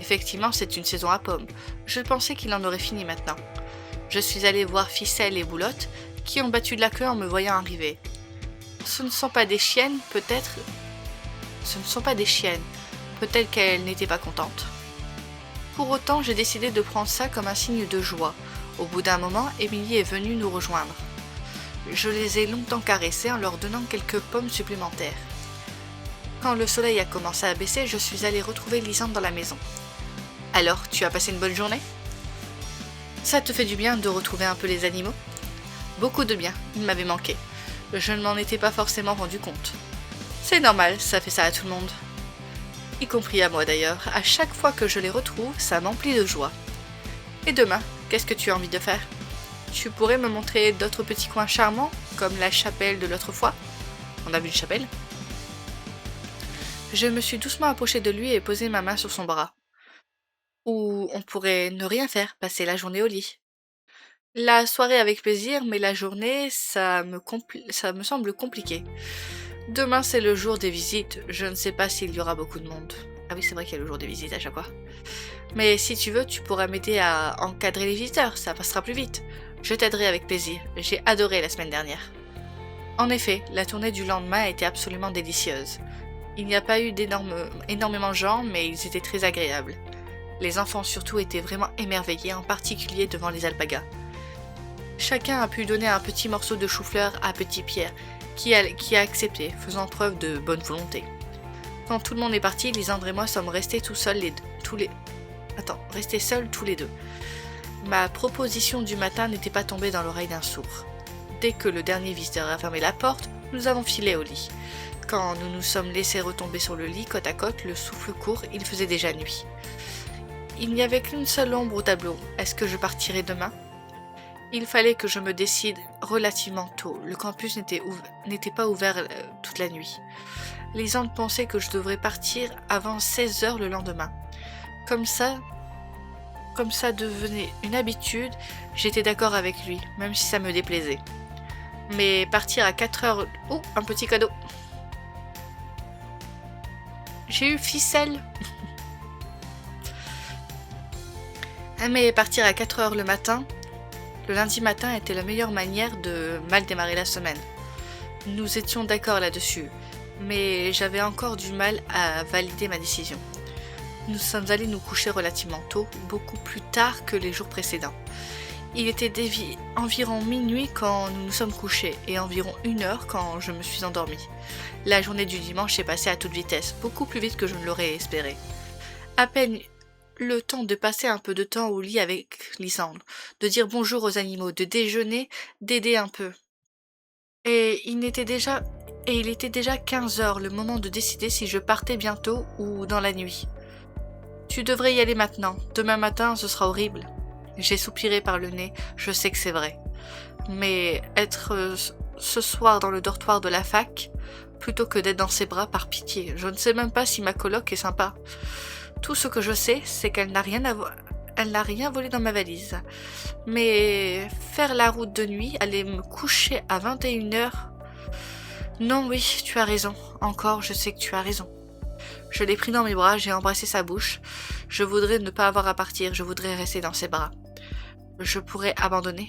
Effectivement, c'est une saison à pommes. Je pensais qu'il en aurait fini maintenant. Je suis allée voir Ficelle et Boulotte, qui ont battu de la queue en me voyant arriver. Ce ne sont pas des chiennes, peut-être peut-être qu'elle n'était pas contente. Pour autant, j'ai décidé de prendre ça comme un signe de joie. Au bout d'un moment, Émilie est venue nous rejoindre. Je les ai longtemps caressés en leur donnant quelques pommes supplémentaires. Quand le soleil a commencé à baisser, je suis allée retrouver Lisande dans la maison. « Alors, tu as passé une bonne journée ? Ça te fait du bien de retrouver un peu les animaux ? » Beaucoup de bien, ils m'avaient manqué. Je ne m'en étais pas forcément rendu compte. C'est normal, ça fait ça à tout le monde. Y compris à moi d'ailleurs, à chaque fois que je les retrouve, ça m'emplit de joie. Et demain, qu'est-ce que tu as envie de faire ? Tu pourrais me montrer d'autres petits coins charmants, comme la chapelle de l'autre fois ? On a vu une chapelle ? Je me suis doucement approchée de lui et posé ma main sur son bras. Ou on pourrait ne rien faire, passer la journée au lit. La soirée avec plaisir, mais la journée, ça me semble compliqué. Demain, c'est le jour des visites. Je ne sais pas s'il y aura beaucoup de monde. Ah oui, c'est vrai qu'il y a le jour des visites à chaque fois. Mais si tu veux, tu pourras m'aider à encadrer les visiteurs, ça passera plus vite. Je t'aiderai avec plaisir. J'ai adoré la semaine dernière. En effet, la tournée du lendemain était absolument délicieuse. Il n'y a pas eu énormément de gens, mais ils étaient très agréables. Les enfants surtout étaient vraiment émerveillés, en particulier devant les alpagas. Chacun a pu donner un petit morceau de chou-fleur à Petit Pierre, qui a accepté, faisant preuve de bonne volonté. Quand tout le monde est parti, Lisandre et moi sommes restés restés seuls tous les deux. Ma proposition du matin n'était pas tombée dans l'oreille d'un sourd. Dès que le dernier visiteur a fermé la porte, nous avons filé au lit. Quand nous nous sommes laissés retomber sur le lit côte à côte, le souffle court, il faisait déjà nuit. Il n'y avait qu'une seule ombre au tableau. Est-ce que je partirais demain ? Il fallait que je me décide relativement tôt. Le campus n'était pas ouvert toute la nuit. Lisande pensait que je devrais partir avant 16h le lendemain. Comme ça devenait une habitude, j'étais d'accord avec lui, même si ça me déplaisait. Mais partir à 4h... Oh, un petit cadeau. J'ai eu ficelle. Mais partir à 4h le matin, le lundi matin était la meilleure manière de mal démarrer la semaine. Nous étions d'accord là-dessus, mais j'avais encore du mal à valider ma décision. Nous sommes allés nous coucher relativement tôt, beaucoup plus tard que les jours précédents. Il était environ minuit quand nous nous sommes couchés et environ 1h quand je me suis endormie. La journée du dimanche est passée à toute vitesse, beaucoup plus vite que je ne l'aurais espéré. À peine le temps de passer un peu de temps au lit avec Lisandre, de dire bonjour aux animaux, de déjeuner, d'aider un peu. Et il était déjà 15h, le moment de décider si je partais bientôt ou dans la nuit. Tu devrais y aller maintenant, demain matin ce sera horrible. J'ai soupiré par le nez, je sais que c'est vrai. Mais être ce soir dans le dortoir de la fac, plutôt que d'être dans ses bras, par pitié, je ne sais même pas si ma coloc est sympa. Tout ce que je sais, c'est qu'elle n'a rien volé dans ma valise. Mais faire la route de nuit, aller me coucher à 21h... Non, oui, tu as raison. Encore, je sais que tu as raison. Je l'ai pris dans mes bras, j'ai embrassé sa bouche. Je voudrais ne pas avoir à partir, je voudrais rester dans ses bras. Je pourrais abandonner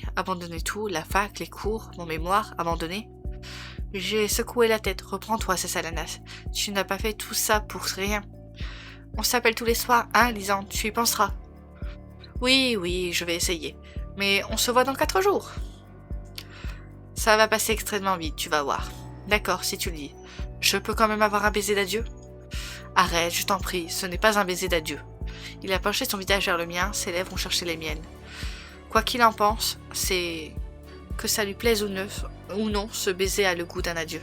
tout, la fac, les cours, mon mémoire, abandonner. J'ai secoué la tête. Reprends-toi, Cessalanas. Tu n'as pas fait tout ça pour rien. On s'appelle tous les soirs, hein, Lisande, tu y penseras. Oui, je vais essayer. Mais on se voit dans 4 jours. Ça va passer extrêmement vite, tu vas voir. D'accord, si tu le dis. Je peux quand même avoir un baiser d'adieu ? Arrête, je t'en prie, ce n'est pas un baiser d'adieu. Il a penché son visage vers le mien, ses lèvres ont cherché les miennes. Quoi qu'il en pense, c'est que ça lui plaise ou non, ce baiser a le goût d'un adieu.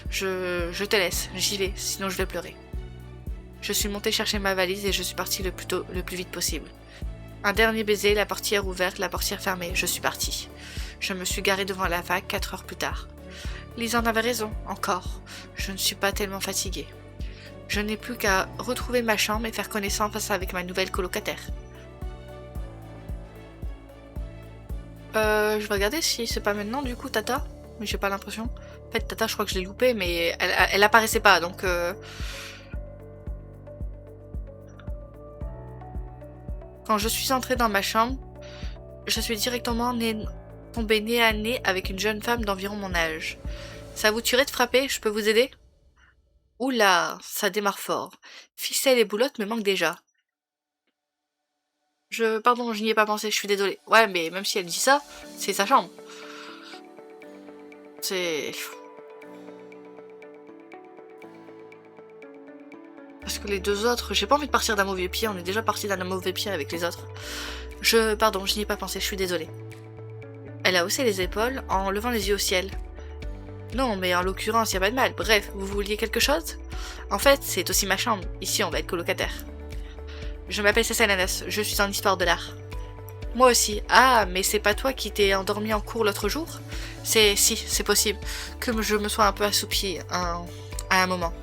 Je te laisse, j'y vais, sinon je vais pleurer. Je suis montée chercher ma valise et je suis partie le plus vite possible. Un dernier baiser, la portière ouverte, la portière fermée, je suis partie. Je me suis garée devant la fac 4 heures plus tard. Lisande avait raison, encore. Je ne suis pas tellement fatiguée. Je n'ai plus qu'à retrouver ma chambre et faire connaissance avec ma nouvelle colocataire. Je vais regarder si c'est pas maintenant du coup Tata, mais j'ai pas l'impression. En fait Tata je crois que je l'ai loupé mais elle apparaissait pas donc... Quand je suis entrée dans ma chambre, je suis directement tombée nez à nez avec une jeune femme d'environ mon âge. Ça vous tuerait de frapper? Je peux vous aider? Oula, ça démarre fort. Ficelle et boulotte me manquent déjà. Pardon, je n'y ai pas pensé, je suis désolée. Ouais, mais même si elle dit ça, c'est sa chambre. C'est... Parce que les deux autres, j'ai pas envie de partir d'un mauvais pied, on est déjà parti d'un mauvais pied avec les autres. Pardon, je n'y ai pas pensé, je suis désolée. Elle a haussé les épaules en levant les yeux au ciel. Non, mais en l'occurrence, y a pas de mal. Bref, vous vouliez quelque chose? En fait, c'est aussi ma chambre. Ici, on va être colocataire. Je m'appelle Cécile Ananas, je suis en histoire de l'art. Moi aussi. Ah, mais c'est pas toi qui t'es endormi en cours l'autre jour? Si, c'est possible que je me sois un peu assoupie à un moment.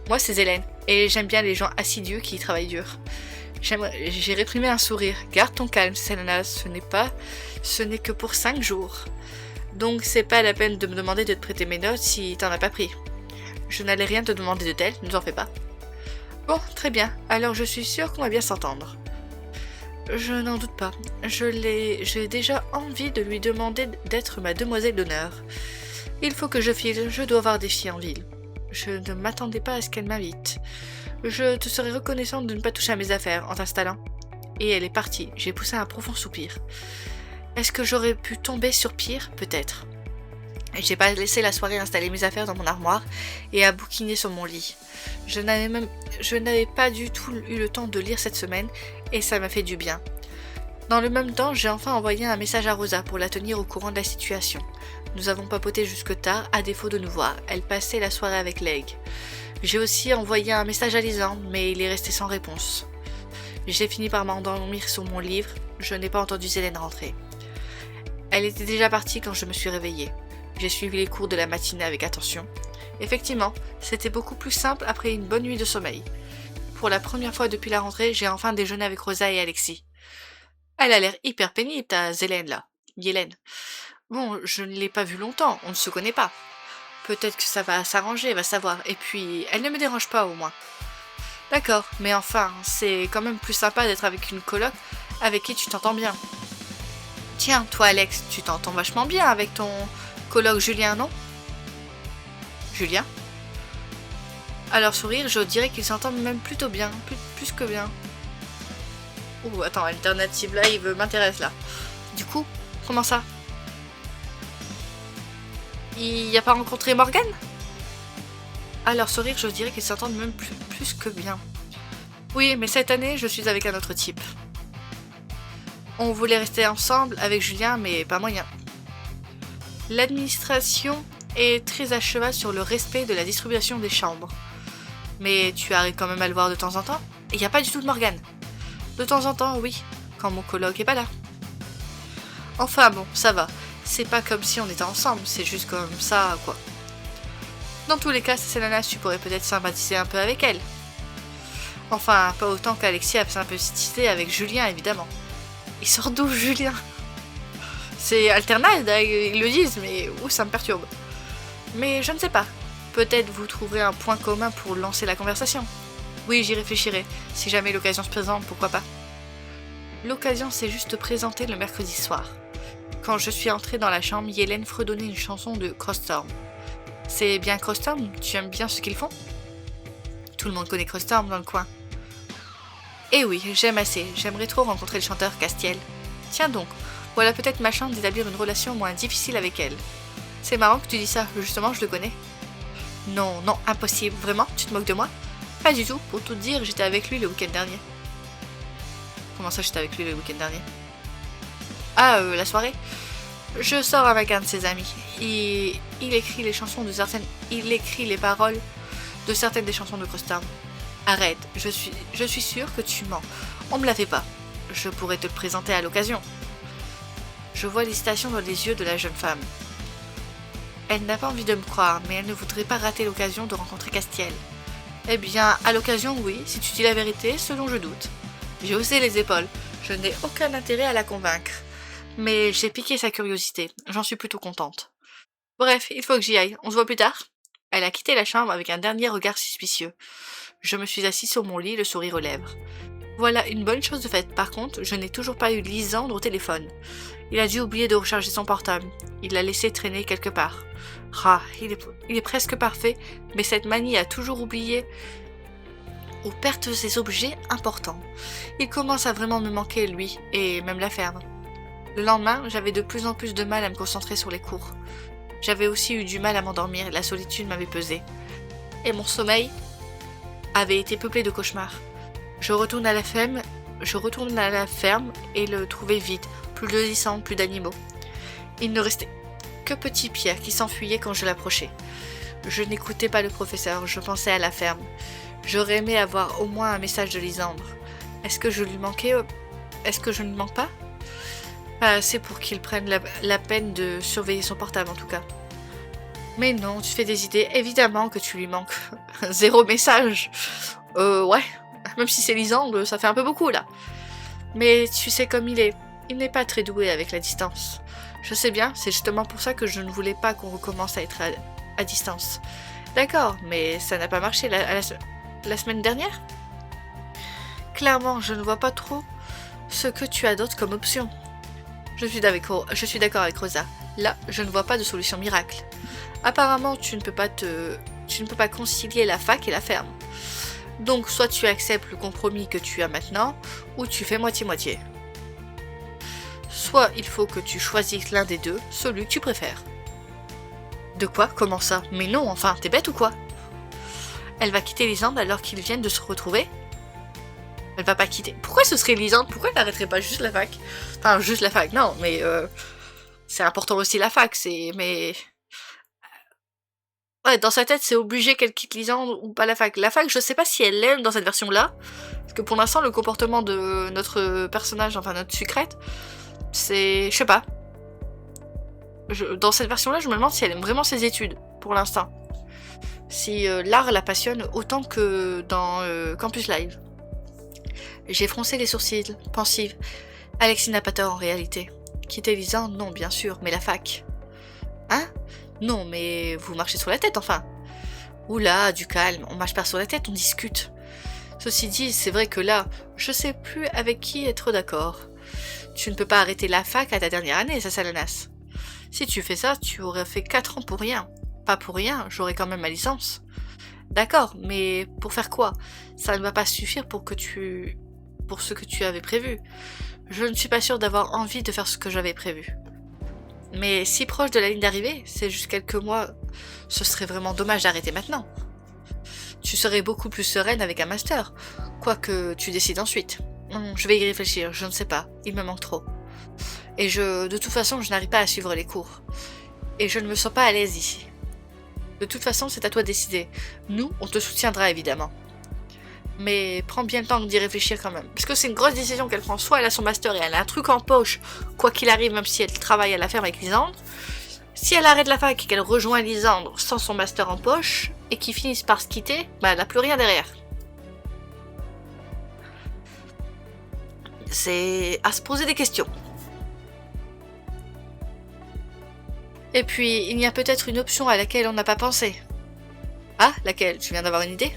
Moi, c'est Zélène, et j'aime bien les gens assidus qui travaillent dur. J'ai réprimé un sourire. Garde ton calme, Selena, ce n'est que pour 5 jours. Donc c'est pas la peine de me demander de te prêter mes notes si t'en as pas pris. Je n'allais rien te demander de tel, ne t'en fais pas. Bon, très bien, alors je suis sûre qu'on va bien s'entendre. Je n'en doute pas. J'ai déjà envie de lui demander d'être ma demoiselle d'honneur. Il faut que je file, je dois voir des filles en ville. Je ne m'attendais pas à ce qu'elle m'invite. Je te serais reconnaissante de ne pas toucher à mes affaires en t'installant. Et elle est partie, j'ai poussé un profond soupir. Est-ce que j'aurais pu tomber sur pire? Peut-être. J'ai pas laissé la soirée installer mes affaires dans mon armoire et à bouquiner sur mon lit. Je n'avais pas du tout eu le temps de lire cette semaine et ça m'a fait du bien. Dans le même temps, j'ai enfin envoyé un message à Rosa pour la tenir au courant de la situation. Nous avons papoté jusque tard, à défaut de nous voir. Elle passait la soirée avec Leg. J'ai aussi envoyé un message à Lisande, mais il est resté sans réponse. J'ai fini par m'endormir sur mon livre. Je n'ai pas entendu Zélène rentrer. Elle était déjà partie quand je me suis réveillée. J'ai suivi les cours de la matinée avec attention. Effectivement, c'était beaucoup plus simple après une bonne nuit de sommeil. Pour la première fois depuis la rentrée, j'ai enfin déjeuné avec Rosa et Alexis. Elle a l'air hyper pénible, ta Zélène là. Yélène. Bon, je ne l'ai pas vue longtemps, on ne se connaît pas. Peut-être que ça va s'arranger, va savoir. Et puis, elle ne me dérange pas au moins. D'accord, mais enfin, c'est quand même plus sympa d'être avec une coloc avec qui tu t'entends bien. Tiens, toi Alex, tu t'entends vachement bien avec ton coloc Julien, non? Julien? À leur sourire, je dirais qu'ils s'entendent même plutôt bien, plus que bien. Ouh, attends, alternative live m'intéresse là. Du coup, comment ça? Il n'y a pas rencontré Morgane? À leur sourire, je dirais qu'ils s'entendent même plus que bien. Oui, mais cette année, je suis avec un autre type. On voulait rester ensemble avec Julien, mais pas moyen. L'administration est très à cheval sur le respect de la distribution des chambres. Mais tu arrives quand même à le voir de temps en temps? Et il n'y a pas du tout de Morgane. De temps en temps, oui, quand mon coloc est pas là. Enfin bon, ça va. C'est pas comme si on était ensemble, c'est juste comme ça, quoi. Dans tous les cas, cette nana, tu pourrais peut-être sympathiser un peu avec elle. Enfin, pas autant qu'Alexis a sympathisé avec Julien, évidemment. Il sort d'où, Julien? C'est alternal, ils le disent, mais ouh, ça me perturbe. Mais je ne sais pas. Peut-être vous trouverez un point commun pour lancer la conversation. Oui, j'y réfléchirai. Si jamais l'occasion se présente, pourquoi pas. L'occasion s'est juste présentée le mercredi soir. Quand je suis entrée dans la chambre, Yélène fredonnait une chanson de Crossstorm. C'est bien Crossstorm? Tu aimes bien ce qu'ils font? Tout le monde connaît Crossstorm dans le coin. Eh oui, j'aime assez. J'aimerais trop rencontrer le chanteur Castiel. Tiens donc, voilà peut-être ma chance d'établir une relation moins difficile avec elle. C'est marrant que tu dis ça, justement, je le connais. Non, non, impossible. Vraiment? Tu te moques de moi? Pas du tout. Pour tout te dire, j'étais avec lui le week-end dernier. Comment ça, j'étais avec lui le week-end dernier? Ah, la soirée? Je sors avec un de ses amis. Il écrit les chansons de certaines... Il écrit les paroles de certaines des chansons de Crossstorm. Arrête, je suis sûre que tu mens. On me la fait pas. Je pourrais te le présenter à l'occasion. Je vois l'hésitation dans les yeux de la jeune femme. Elle n'a pas envie de me croire, mais elle ne voudrait pas rater l'occasion de rencontrer Castiel. Eh bien, à l'occasion, oui, si tu dis la vérité, ce dont je doute. J'ai haussé les épaules. Je n'ai aucun intérêt à la convaincre. Mais j'ai piqué sa curiosité. J'en suis plutôt contente. Bref, il faut que j'y aille. On se voit plus tard? Elle a quitté la chambre avec un dernier regard suspicieux. Je me suis assise sur mon lit, le sourire aux lèvres. Voilà une bonne chose de faite. Par contre, je n'ai toujours pas eu Lisandre au téléphone. Il a dû oublier de recharger son portable. Il l'a laissé traîner quelque part. Ah, il est presque parfait, mais cette manie à toujours oublier ou perdre ses objets importants. Il commence à vraiment me manquer, lui, et même la ferme. Le lendemain, j'avais de plus en plus de mal à me concentrer sur les cours. J'avais aussi eu du mal à m'endormir, la solitude m'avait pesé. Et mon sommeil avait été peuplé de cauchemars. Je retourne à la ferme et le trouvais vide, plus de Lysandre, plus d'animaux. Il ne restait que Petit Pierre qui s'enfuyait quand je l'approchais. Je n'écoutais pas le professeur, je pensais à la ferme. J'aurais aimé avoir au moins un message de Lysandre. Est-ce que je lui manquais Est-ce que je ne lui manque pas? Pas assez pour qu'il prenne la peine de surveiller son portable en tout cas. Mais non, tu fais des idées, évidemment que tu lui manques. Zéro message. Ouais, même si c'est Lysandre, ça fait un peu beaucoup là. Mais tu sais comme il est n'est pas très doué avec la distance. Je sais bien, c'est justement pour ça que je ne voulais pas qu'on recommence à être à distance. D'accord, mais ça n'a pas marché la semaine dernière? Clairement, je ne vois pas trop ce que tu as d'autre comme option. Je suis d'accord avec Rosa. Là, je ne vois pas de solution miracle. Apparemment, tu ne peux pas concilier la fac et la ferme. Donc, soit tu acceptes le compromis que tu as maintenant, ou tu fais moitié-moitié. Soit il faut que tu choisisses l'un des deux, celui que tu préfères. De quoi? Comment ça? Mais non, enfin, t'es bête ou quoi? Elle va quitter Lysandre alors qu'ils viennent de se retrouver? Elle va pas quitter. Pourquoi ce serait Lysandre? Pourquoi elle n'arrêterait pas juste la fac? Enfin, juste la fac, non, mais c'est important aussi la fac, mais... Ouais, dans sa tête, c'est obligé qu'elle quitte Lysandre ou pas la fac. La fac, je sais pas si elle l'aime dans cette version-là, parce que pour l'instant, le comportement de notre personnage, enfin notre sucrète, c'est... je sais pas. Dans cette version-là, je me demande si elle aime vraiment ses études, pour l'instant. Si l'art la passionne autant que dans Campus Live. J'ai froncé les sourcils, pensive. Alexis n'a pas tort en réalité. Quitter Lysandre, non, bien sûr, mais la fac. Hein? Non, mais vous marchez sur la tête, enfin. Oula, du calme, on marche pas sur la tête, on discute. Ceci dit, c'est vrai que là, je sais plus avec qui être d'accord. Tu ne peux pas arrêter la fac à ta dernière année, ça salanasse. Si tu fais ça, tu aurais fait 4 ans pour rien. Pas pour rien, j'aurais quand même ma licence. D'accord, mais pour faire quoi? Ça ne va pas suffire pour ce que tu avais prévu. Je ne suis pas sûre d'avoir envie de faire ce que j'avais prévu. Mais si proche de la ligne d'arrivée, c'est juste quelques mois, ce serait vraiment dommage d'arrêter maintenant. Tu serais beaucoup plus sereine avec un master, quoique tu décides ensuite. Je vais y réfléchir, je ne sais pas, il me manque trop. Et de toute façon, je n'arrive pas à suivre les cours. Et je ne me sens pas à l'aise ici. De toute façon, c'est à toi de décider. Nous, on te soutiendra évidemment. Mais prends bien le temps d'y réfléchir quand même. Parce que c'est une grosse décision qu'elle prend. Soit elle a son master et elle a un truc en poche, quoi qu'il arrive, même si elle travaille à la ferme avec Lysandre. Si elle arrête la fac et qu'elle rejoint Lysandre sans son master en poche, et qu'ils finissent par se quitter, bah elle n'a plus rien derrière. C'est à se poser des questions. Et puis, il y a peut-être une option à laquelle on n'a pas pensé. Ah, laquelle? Tu viens d'avoir une idée?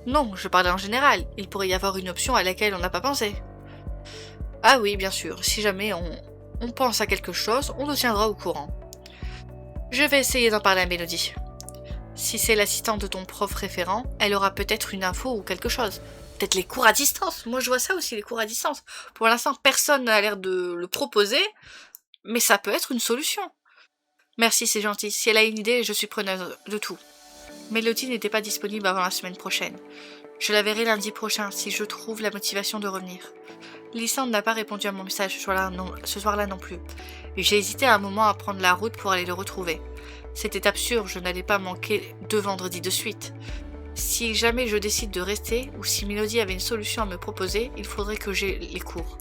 Non, je parlais en général. Il pourrait y avoir une option à laquelle on n'a pas pensé. Ah oui, bien sûr. Si jamais on pense à quelque chose, on nous tiendra au courant. Je vais essayer d'en parler à Mélodie. Si c'est l'assistante de ton prof référent, elle aura peut-être une info ou quelque chose. Peut-être les cours à distance. Moi, je vois ça aussi, les cours à distance. Pour l'instant, personne n'a l'air de le proposer, mais ça peut être une solution. Merci, c'est gentil. Si elle a une idée, je suis preneuse de tout. Mélodie n'était pas disponible avant la semaine prochaine. Je la verrai lundi prochain si je trouve la motivation de revenir. Lysandre n'a pas répondu à mon message ce soir-là non plus. J'ai hésité un moment à prendre la route pour aller le retrouver. C'était absurde, je n'allais pas manquer 2 vendredis de suite. Si jamais je décide de rester, ou si Mélodie avait une solution à me proposer, il faudrait que j'aie les cours.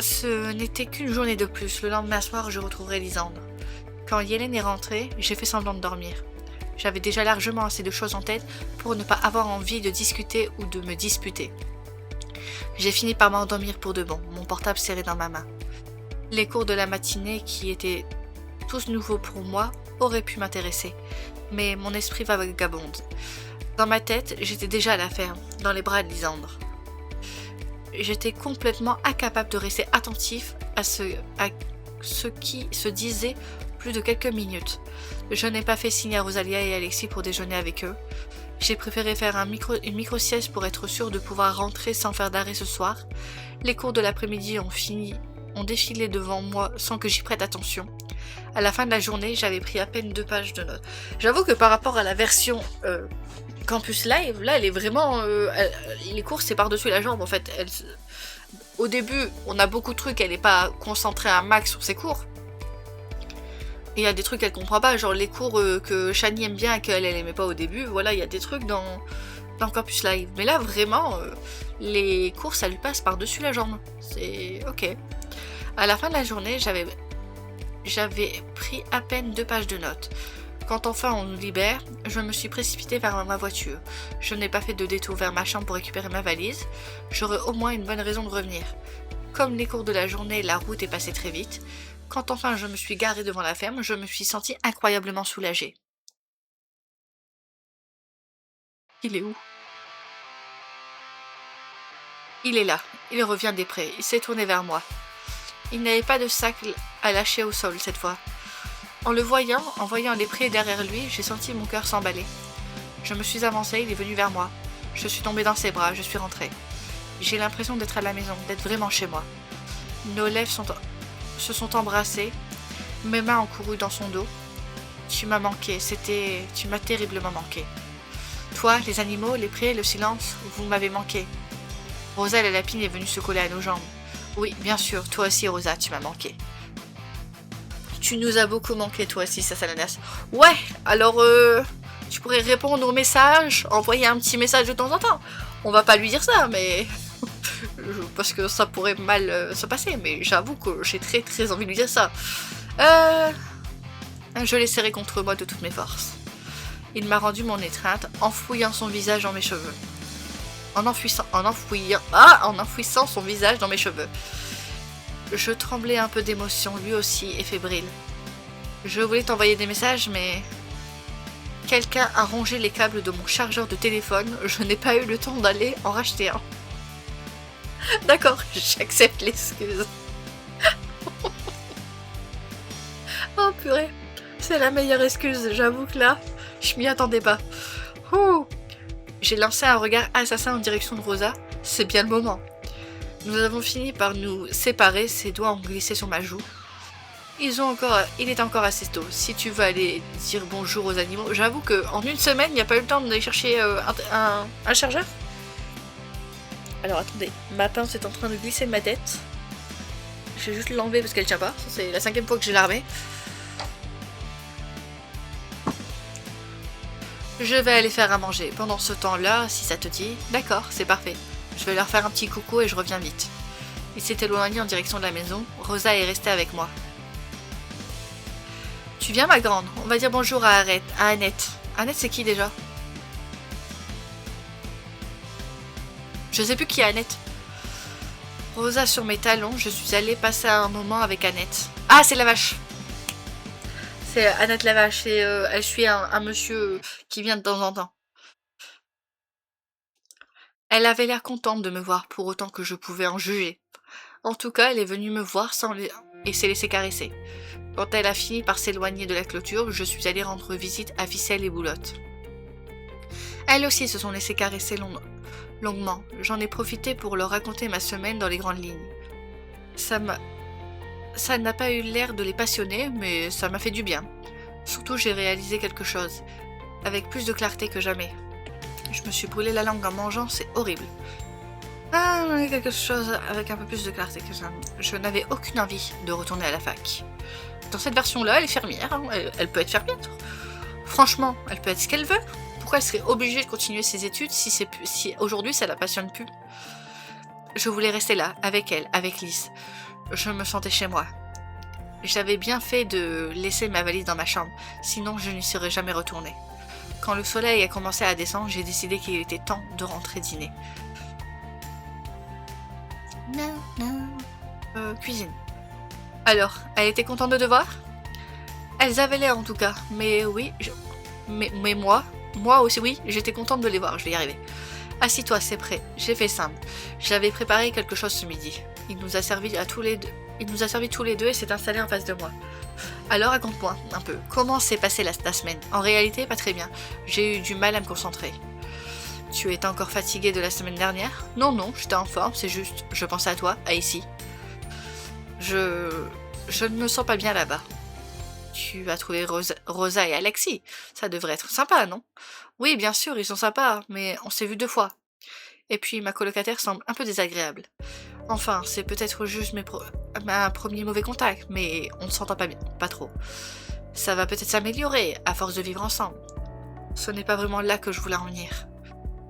Ce n'était qu'une journée de plus. Le lendemain soir, je retrouverai Lysandre. Quand Yélène est rentrée, j'ai fait semblant de dormir. J'avais déjà largement assez de choses en tête pour ne pas avoir envie de discuter ou de me disputer. J'ai fini par m'endormir pour de bon, mon portable serré dans ma main. Les cours de la matinée, qui étaient tous nouveaux pour moi, auraient pu m'intéresser, mais mon esprit vagabonde. Dans ma tête, j'étais déjà à la ferme, dans les bras de Lysandre. J'étais complètement incapable de rester attentif à ce qui se disait plus de quelques minutes. Je n'ai pas fait signe à Rosalia et Alexis pour déjeuner avec eux. J'ai préféré faire une micro-sieste pour être sûre de pouvoir rentrer sans faire d'arrêt ce soir. Les cours de l'après-midi ont défilé devant moi sans que j'y prête attention. À la fin de la journée, j'avais pris à peine 2 pages de notes. J'avoue que par rapport à la version Campus Live, là, elle est vraiment... les cours, c'est par-dessus la jambe, en fait. Au début, on a beaucoup de trucs, elle n'est pas concentrée à max sur ses cours. Et il y a des trucs qu'elle comprend pas, genre les cours que Shani aime bien et qu'elle aimait pas au début. Voilà, il y a des trucs dans Campus Live. Mais là, vraiment, les cours, ça lui passe par-dessus la jambe. C'est ok. À la fin de la journée, j'avais pris à peine 2 pages de notes. Quand enfin on nous libère, je me suis précipitée vers ma voiture. Je n'ai pas fait de détour vers ma chambre pour récupérer ma valise. J'aurais au moins une bonne raison de revenir. Comme les cours de la journée, la route est passée très vite. Quand enfin je me suis garée devant la ferme, je me suis sentie incroyablement soulagée. Il est où? Il est là. Il revient des prés. Il s'est tourné vers moi. Il n'avait pas de sac à lâcher au sol cette fois. En voyant les prés derrière lui, j'ai senti mon cœur s'emballer. Je me suis avancée, il est venu vers moi. Je suis tombée dans ses bras, je suis rentrée. J'ai l'impression d'être à la maison, d'être vraiment chez moi. Nos lèvres se sont embrassées, mes mains ont couru dans son dos. Tu m'as manqué, tu m'as terriblement manqué. Toi, les animaux, les prés, le silence, vous m'avez manqué. Rosa la lapine est venue se coller à nos jambes. Oui, bien sûr, toi aussi Rosa, tu m'as manqué. Tu nous as beaucoup manqué, toi aussi, Sasalanas. Ouais, alors tu pourrais répondre aux messages, envoyer un petit message de temps en temps. On va pas lui dire ça, mais... parce que ça pourrait mal se passer, mais j'avoue que j'ai très très envie de lui dire ça. Je l'ai serré contre moi de toutes mes forces. Il m'a rendu mon étreinte, enfouillant son visage dans mes cheveux. En enfouissant son visage dans mes cheveux. Je tremblais un peu d'émotion, lui aussi, et fébrile. Je voulais t'envoyer des messages, mais... Quelqu'un a rongé les câbles de mon chargeur de téléphone, je n'ai pas eu le temps d'aller en racheter un. D'accord, j'accepte l'excuse. Oh purée, c'est la meilleure excuse, j'avoue que là, je m'y attendais pas. Ouh. J'ai lancé un regard assassin en direction de Rosa, c'est bien le moment. Nous avons fini par nous séparer, ses doigts ont glissé sur ma joue. Il est encore assez tôt. Si tu veux aller dire bonjour aux animaux, j'avoue qu'en une semaine, il n'y a pas eu le temps d'aller chercher un chargeur. Alors attendez, ma pince est en train de glisser de ma tête. Je vais juste l'enlever parce qu'elle tient pas. C'est la 5e fois que j'ai l'armée. Je vais aller faire à manger. Pendant ce temps-là, si ça te dit, d'accord, c'est parfait. Je vais leur faire un petit coucou et je reviens vite. Il s'est éloigné en direction de la maison. Rosa est restée avec moi. Tu viens, ma grande? On va dire bonjour à Annette. Annette, c'est qui déjà? Je sais plus qui est Annette. Rosa sur mes talons, je suis allée passer un moment avec Annette. Ah, c'est la vache! C'est Annette la vache, et elle suit un monsieur qui vient de temps en temps. Elle avait l'air contente de me voir, pour autant que je pouvais en juger. En tout cas, elle est venue me voir et s'est laissée caresser. Quand elle a fini par s'éloigner de la clôture, je suis allée rendre visite à Ficelle et Boulotte. Elles aussi se sont laissées caresser longuement. J'en ai profité pour leur raconter ma semaine dans les grandes lignes. Ça n'a pas eu l'air de les passionner, mais ça m'a fait du bien. Surtout, j'ai réalisé quelque chose, avec plus de clarté que jamais. Je me suis brûlé la langue en mangeant, c'est horrible. Ah, quelque chose avec un peu plus de clarté que ça. Je n'avais aucune envie de retourner à la fac. Dans cette version-là, elle est fermière, hein. Elle peut être fermière. Franchement, elle peut être ce qu'elle veut. Pourquoi elle serait obligée de continuer ses études si aujourd'hui ça la passionne plus? Je voulais rester là, avec elle, avec Lys. Je me sentais chez moi. J'avais bien fait de laisser ma valise dans ma chambre, sinon je n'y serais jamais retournée. Quand le soleil a commencé à descendre, j'ai décidé qu'il était temps de rentrer dîner. Cuisine. Alors, elle était contente de te voir? Elles avaient l'air en tout cas, mais oui, mais moi aussi oui, j'étais contente de les voir, je vais y arriver. Assis-toi, c'est prêt. J'ai fait simple. J'avais préparé quelque chose ce midi. Il nous a servi à tous les deux. Il nous a servi tous les deux et s'est installé en face de moi. Alors raconte-moi un peu, comment s'est passée ta semaine? En réalité, pas très bien. J'ai eu du mal à me concentrer. Tu étais encore fatiguée de la semaine dernière? Non, non, j'étais en forme, c'est juste, je pensais à toi, à ici. Je ne me sens pas bien là-bas. Tu as trouvé Rosa et Alexis. Ça devrait être sympa, non? Oui, bien sûr, ils sont sympas, mais on s'est vu 2 fois. Et puis ma colocataire semble un peu désagréable. Enfin, c'est peut-être juste un premier mauvais contact, mais on ne s'entend pas bien, pas trop. Ça va peut-être s'améliorer à force de vivre ensemble. Ce n'est pas vraiment là que je voulais en venir.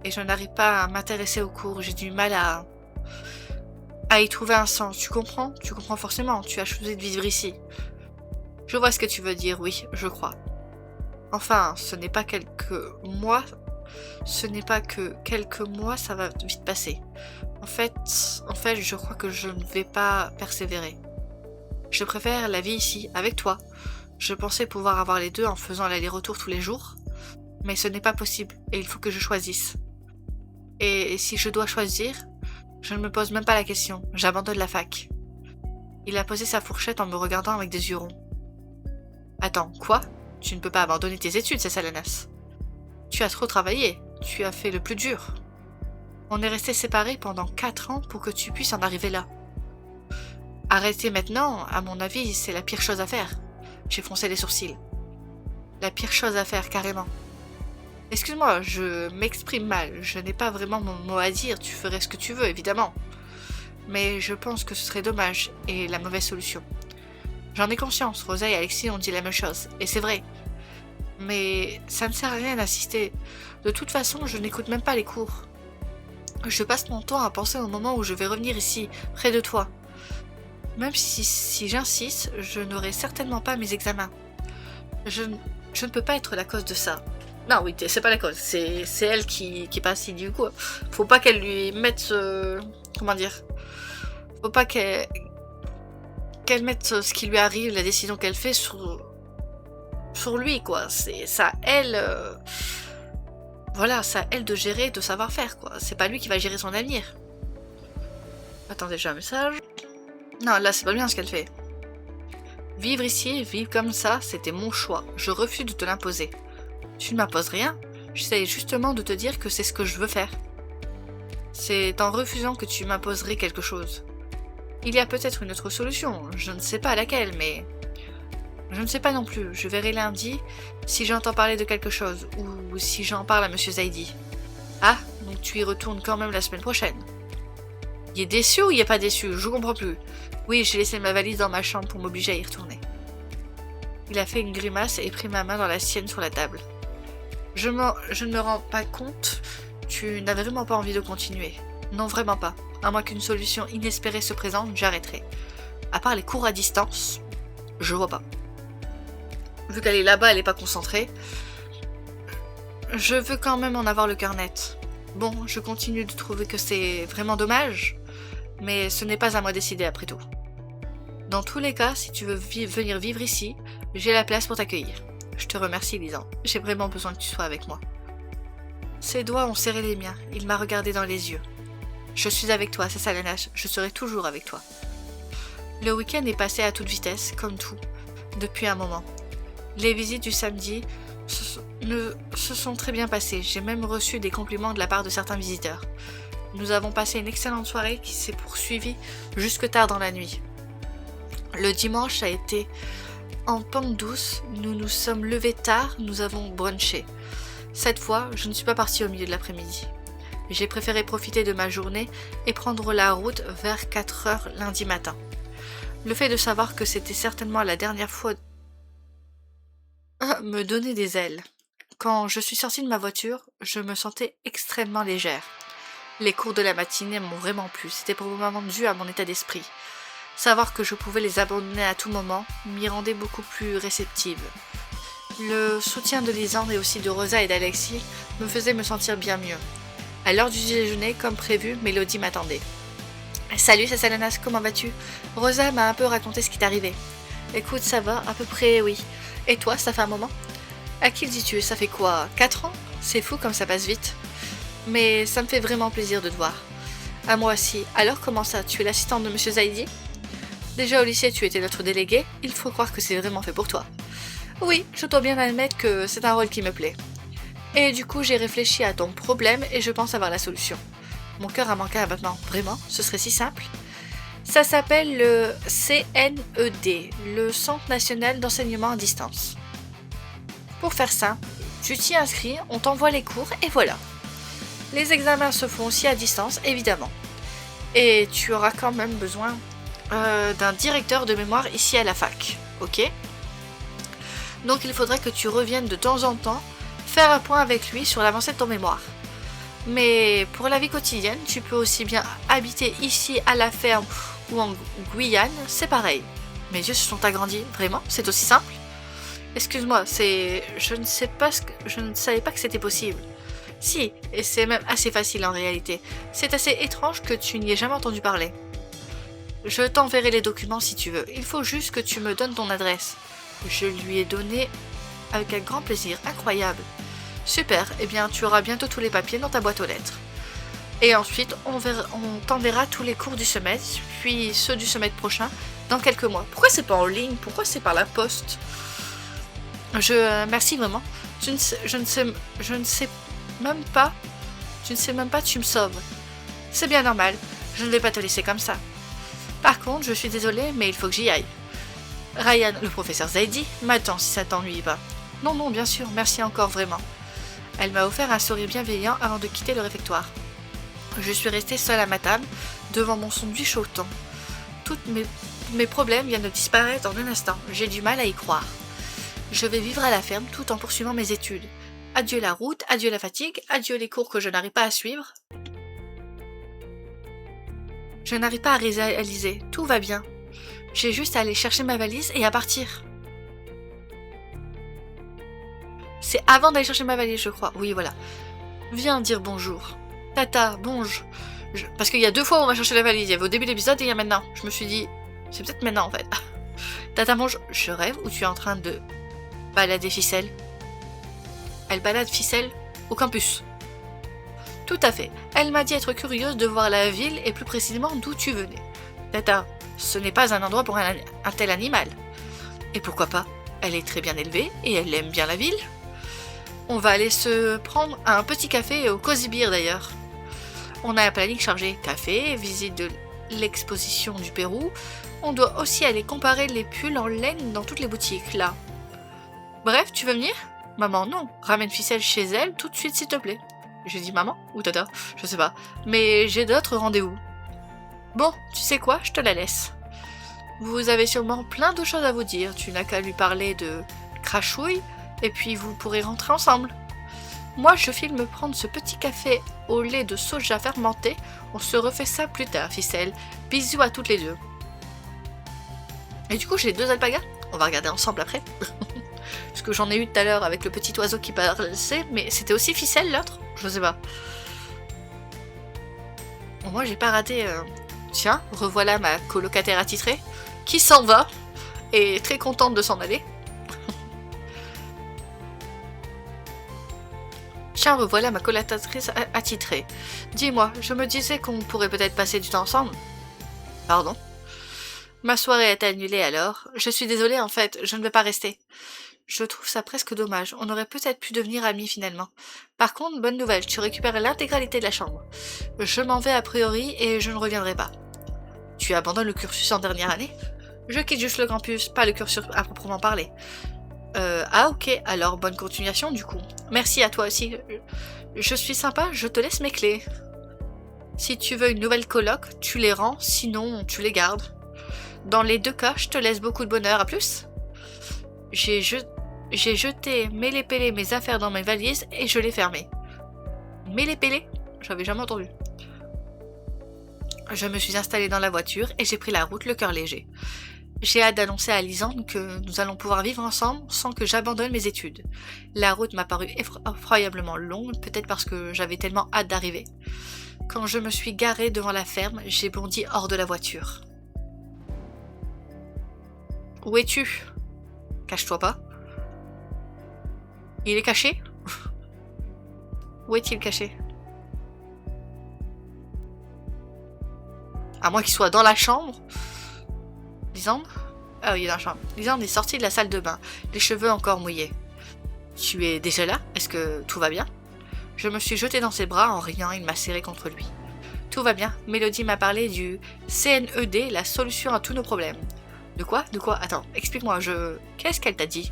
Et je n'arrive pas à m'intéresser aux cours, j'ai du mal à y trouver un sens. Tu comprends? Tu comprends forcément, tu as choisi de vivre ici. Je vois ce que tu veux dire, oui, je crois. Enfin, ce n'est pas quelques mois, ça va vite passer. En fait, je crois que je ne vais pas persévérer. Je préfère la vie ici, avec toi. Je pensais pouvoir avoir les deux en faisant l'aller-retour tous les jours, mais ce n'est pas possible, et il faut que je choisisse. Et si je dois choisir, je ne me pose même pas la question, j'abandonne la fac. Il a posé sa fourchette en me regardant avec des yeux ronds. Attends, quoi? Tu ne peux pas abandonner tes études, c'est Salanas. Tu as trop travaillé, tu as fait le plus dur. On est restés séparés pendant 4 ans pour que tu puisses en arriver là. Arrêter maintenant, à mon avis, c'est la pire chose à faire. J'ai froncé les sourcils. La pire chose à faire, carrément. Excuse-moi, je m'exprime mal, je n'ai pas vraiment mon mot à dire, tu ferais ce que tu veux, évidemment. Mais je pense que ce serait dommage, et la mauvaise solution. J'en ai conscience, Rosa et Alexis ont dit la même chose, et c'est vrai. Mais ça ne sert à rien d'insister. De toute façon, je n'écoute même pas les cours. Je passe mon temps à penser au moment où je vais revenir ici, près de toi. Même si j'insiste, je n'aurai certainement pas mes examens. Je ne peux pas être la cause de ça. Non, oui, c'est pas la cause, c'est elle qui passe du coup. Faut pas qu'elle lui mette... comment dire? Faut pas qu'elle mette ce qui lui arrive, la décision qu'elle fait sur lui, quoi. C'est ça, elle... Voilà, c'est à elle de gérer, de savoir faire, quoi. C'est pas lui qui va gérer son avenir. Attendez, j'ai un message. Non, là, c'est pas bien ce qu'elle fait. Vivre ici, vivre comme ça, c'était mon choix. Je refuse de te l'imposer. Tu ne m'imposes rien. J'essaie justement de te dire que c'est ce que je veux faire. C'est en refusant que tu m'imposerais quelque chose. Il y a peut-être une autre solution, je ne sais pas laquelle, mais... Je ne sais pas non plus, je verrai lundi si j'entends parler de quelque chose, ou si j'en parle à Monsieur Zaidi. Ah, donc tu y retournes quand même la semaine prochaine. Il est déçu ou il est pas déçu? Je comprends plus. Oui, j'ai laissé ma valise dans ma chambre pour m'obliger à y retourner. Il a fait une grimace et pris ma main dans la sienne sur la table. Je ne me rends pas compte, tu n'as vraiment pas envie de continuer. Non, vraiment pas. À moins qu'une solution inespérée se présente, j'arrêterai. À part les cours à distance, je vois pas. Vu qu'elle est là-bas, elle est pas concentrée. Je veux quand même en avoir le cœur net. Bon, je continue de trouver que c'est vraiment dommage, mais ce n'est pas à moi de décider après tout. Dans tous les cas, si tu veux venir vivre ici, j'ai la place pour t'accueillir. Je te remercie, Lisan. J'ai vraiment besoin que tu sois avec moi. Ses doigts ont serré les miens. Il m'a regardé dans les yeux. Je suis avec toi, c'est Salanas. Je serai toujours avec toi. Le week-end est passé à toute vitesse, comme tout, depuis un moment. Les visites du samedi se sont très bien passées. J'ai même reçu des compliments de la part de certains visiteurs. Nous avons passé une excellente soirée qui s'est poursuivie jusque tard dans la nuit. Le dimanche a été en pente douce. Nous nous sommes levés tard, nous avons brunché. Cette fois, je ne suis pas partie au milieu de l'après-midi. J'ai préféré profiter de ma journée et prendre la route vers 4 heures lundi matin. Le fait de savoir que c'était certainement la dernière fois me donnait des ailes. Quand je suis sortie de ma voiture, je me sentais extrêmement légère. Les cours de la matinée m'ont vraiment plu, c'était probablement dû à mon état d'esprit. Savoir que je pouvais les abandonner à tout moment m'y rendait beaucoup plus réceptive. Le soutien de Lisande et aussi de Rosa et d'Alexis me faisait me sentir bien mieux. À l'heure du déjeuner, comme prévu, Mélodie m'attendait. « Salut, c'est Salanas, comment vas-tu? Rosa m'a un peu raconté ce qui t'arrivait. »« Écoute, ça va, à peu près, oui. Et toi, ça fait un moment? »« À qui le dis-tu? Ça fait quoi? 4 ans? C'est fou comme ça passe vite. » Mais ça me fait vraiment plaisir de te voir. À moi aussi. Alors comment ça? Tu es l'assistante de Monsieur Zaidi? Déjà au lycée, tu étais notre délégué. Il faut croire que c'est vraiment fait pour toi. Oui, je dois bien admettre que c'est un rôle qui me plaît. Et du coup, j'ai réfléchi à ton problème et je pense avoir la solution. Mon cœur a manqué maintenant. Vraiment? Ce serait si simple? Ça s'appelle le CNED, le Centre National d'Enseignement à Distance. Pour faire ça, tu t'y inscris, on t'envoie les cours et voilà. Les examens se font aussi à distance, évidemment. Et tu auras quand même besoin d'un directeur de mémoire ici à la fac, ok? Donc il faudrait que tu reviennes de temps en temps faire un point avec lui sur l'avancée de ton mémoire. Mais pour la vie quotidienne, tu peux aussi bien habiter ici à la ferme ou en Guyane, c'est pareil. Mes yeux se sont agrandis, vraiment? C'est aussi simple? Excuse-moi, je ne savais pas que c'était possible. Si, et c'est même assez facile en réalité. C'est assez étrange que tu n'y aies jamais entendu parler. Je t'enverrai les documents si tu veux. Il faut juste que tu me donnes ton adresse. Je lui ai donné avec un grand plaisir, incroyable. Super, eh bien tu auras bientôt tous les papiers dans ta boîte aux lettres. Et ensuite, on t'enverra tous les cours du semestre, puis ceux du semestre prochain, dans quelques mois. Pourquoi c'est pas en ligne? Pourquoi c'est par la poste? Merci maman. Je ne sais même pas, tu me sauves. C'est bien normal, je ne vais pas te laisser comme ça. Par contre, je suis désolée, mais il faut que j'y aille. Ryan, le professeur Zaidi, m'attend si ça t'ennuie pas. Non, non, bien sûr, merci encore, vraiment. Elle m'a offert un sourire bienveillant avant de quitter le réfectoire. Je suis restée seule à ma table, devant mon sandwich au thon. Tous mes problèmes viennent de disparaître en un instant, j'ai du mal à y croire. Je vais vivre à la ferme tout en poursuivant mes études. Adieu la route, adieu la fatigue, adieu les cours que je n'arrive pas à suivre. Je n'arrive pas à réaliser, tout va bien. J'ai juste à aller chercher ma valise et à partir. C'est avant d'aller chercher ma valise, je crois. Oui, voilà. Viens dire bonjour. Tata, bonjour. Parce qu'il y a 2 fois où on va chercher la valise. Il y avait au début de l'épisode et il y a maintenant. Je me suis dit, c'est peut-être maintenant en fait. Tata, bonjour. Je rêve ou tu es en train de balader ficelle? Elle balade ficelle au campus. Tout à fait. Elle m'a dit être curieuse de voir la ville et plus précisément d'où tu venais. Tata, ce n'est pas un endroit pour un tel animal. Et pourquoi pas? Elle est très bien élevée et elle aime bien la ville. On va aller se prendre un petit café au Cozy Beer d'ailleurs. On a un planning chargé. Café, visite de l'exposition du Pérou. On doit aussi aller comparer les pulls en laine dans toutes les boutiques, là. Bref, tu veux venir? Maman, non. Ramène ficelle chez elle tout de suite s'il te plaît. J'ai dit maman ou tata, je sais pas. Mais j'ai d'autres rendez-vous. Bon, tu sais quoi, je te la laisse. Vous avez sûrement plein de choses à vous dire. Tu n'as qu'à lui parler de crachouille et puis vous pourrez rentrer ensemble. Moi, je file me prendre ce petit café au lait de soja fermenté. On se refait ça plus tard, ficelle. Bisous à toutes les deux. Et du coup, j'ai 2 alpagas. On va regarder ensemble après. Parce que j'en ai eu tout à l'heure avec le petit oiseau qui parlait, mais c'était aussi ficelle l'autre? Je sais pas. Bon, moi, j'ai pas raté. Tiens, revoilà ma colocataire attitrée qui s'en va et très contente de s'en aller. Tiens, revoilà ma collaboratrice attitrée. Dis-moi, je me disais qu'on pourrait peut-être passer du temps ensemble. Pardon? Ma soirée est annulée alors. Je suis désolée en fait, je ne vais pas rester. Je trouve ça presque dommage, on aurait peut-être pu devenir amis finalement. Par contre, bonne nouvelle, tu récupères l'intégralité de la chambre. Je m'en vais a priori et je ne reviendrai pas. Tu abandonnes le cursus en dernière année? Je quitte juste le campus, pas le cursus à proprement parler. Ah ok, alors bonne continuation du coup. Merci à toi aussi. Je suis sympa, je te laisse mes clés. Si tu veux une nouvelle coloc, tu les rends, sinon tu les gardes. Dans les 2 cas, je te laisse beaucoup de bonheur, à plus. J'ai jeté mêlé-pélé mes affaires dans mes valises et je l'ai fermé. Mêlé-pélé? J'avais jamais entendu. Je me suis installée dans la voiture et j'ai pris la route le cœur léger. J'ai hâte d'annoncer à Lisande que nous allons pouvoir vivre ensemble sans que j'abandonne mes études. La route m'a paru effroyablement longue, peut-être parce que j'avais tellement hâte d'arriver. Quand je me suis garée devant la ferme, j'ai bondi hors de la voiture. Où es-tu? Cache-toi pas. Il est caché? Où est-il caché? À moins qu'il soit dans la chambre. Lisandre? Ah oui, il est dans la chambre. Lisandre est sortie de la salle de bain, les cheveux encore mouillés. Tu es déjà là? Est-ce que tout va bien? Je me suis jetée dans ses bras en riant, il m'a serré contre lui. Tout va bien, Mélodie m'a parlé du CNED, la solution à tous nos problèmes. De quoi? De quoi? Attends, explique-moi, Qu'est-ce qu'elle t'a dit?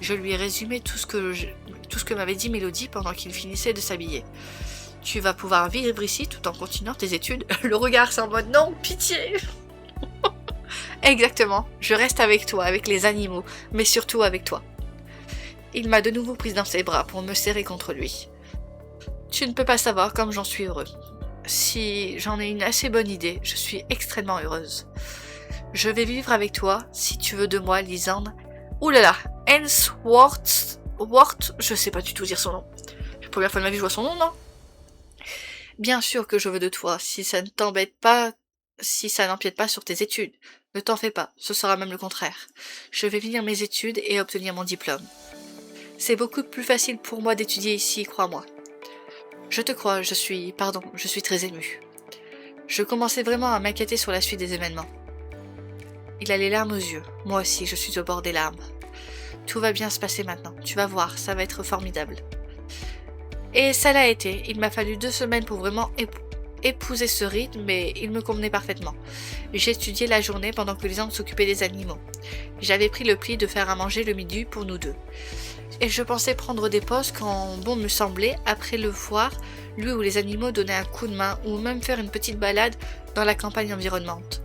Je lui ai résumé tout ce que m'avait dit Mélodie pendant qu'il finissait de s'habiller. Tu vas pouvoir vivre ici tout en continuant tes études. Le regard, c'est en mode non, pitié. Exactement, je reste avec toi, avec les animaux, mais surtout avec toi. Il m'a de nouveau prise dans ses bras pour me serrer contre lui. Tu ne peux pas savoir comme j'en suis heureux. Si j'en ai une assez bonne idée, je suis extrêmement heureuse. Je vais vivre avec toi, si tu veux de moi, Lisandre. Ouh là là, Hensworth, je sais pas du tout dire son nom. La première fois de ma vie, je vois son nom, non? Bien sûr que je veux de toi, si ça n'empiète pas sur tes études. Ne t'en fais pas, ce sera même le contraire. Je vais finir mes études et obtenir mon diplôme. C'est beaucoup plus facile pour moi d'étudier ici, crois-moi. Je te crois, je suis très émue. Je commençais vraiment à m'inquiéter sur la suite des événements. Il a les larmes aux yeux, moi aussi je suis au bord des larmes. Tout va bien se passer maintenant, tu vas voir, ça va être formidable. Et ça l'a été, il m'a fallu 2 semaines pour vraiment épouser ce rythme, mais il me convenait parfaitement. J'étudiais la journée pendant que Lisandre s'occupait des animaux. J'avais pris le pli de faire à manger le midi pour nous deux. Et je pensais prendre des pauses quand bon me semblait, après le voir, lui ou les animaux donner un coup de main ou même faire une petite balade dans la campagne environnante.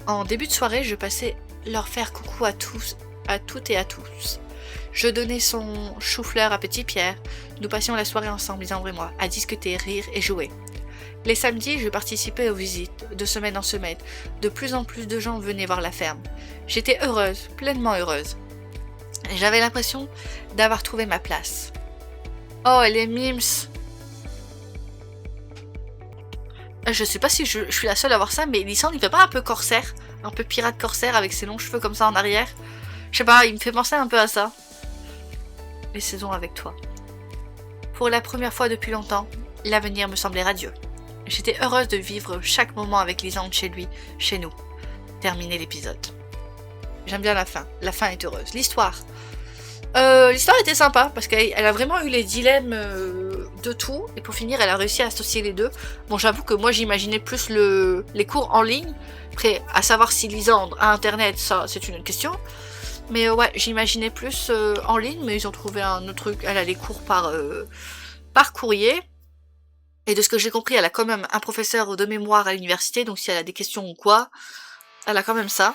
En début de soirée, je passais leur faire coucou à toutes et à tous. Je donnais son chou-fleur à Petit Pierre. Nous passions la soirée ensemble, Lisandre et moi, à discuter, rire et jouer. Les samedis, je participais aux visites, de semaine en semaine. De plus en plus de gens venaient voir la ferme. J'étais heureuse, pleinement heureuse. J'avais l'impression d'avoir trouvé ma place. Oh, les mimes! Je sais pas si je suis la seule à voir ça, mais Lisandre, il fait pas un peu corsaire? Un peu pirate corsaire avec ses longs cheveux comme ça en arrière? Je sais pas, il me fait penser un peu à ça. Les saisons avec toi. Pour la première fois depuis longtemps, l'avenir me semblait radieux. J'étais heureuse de vivre chaque moment avec Lisandre chez lui, chez nous. Terminer l'épisode. J'aime bien la fin. La fin est heureuse. L'histoire. L'histoire était sympa parce qu'elle a vraiment eu les dilemmes de tout. Et pour finir, elle a réussi à associer les deux. Bon, j'avoue que moi, j'imaginais plus les cours en ligne. Après, à savoir si Lisandre a internet, ça, c'est une autre question. Mais ouais, j'imaginais plus en ligne. Mais ils ont trouvé un autre truc. Elle a les cours par courrier. Et de ce que j'ai compris, elle a quand même un professeur de mémoire à l'université. Donc si elle a des questions ou quoi, elle a quand même ça.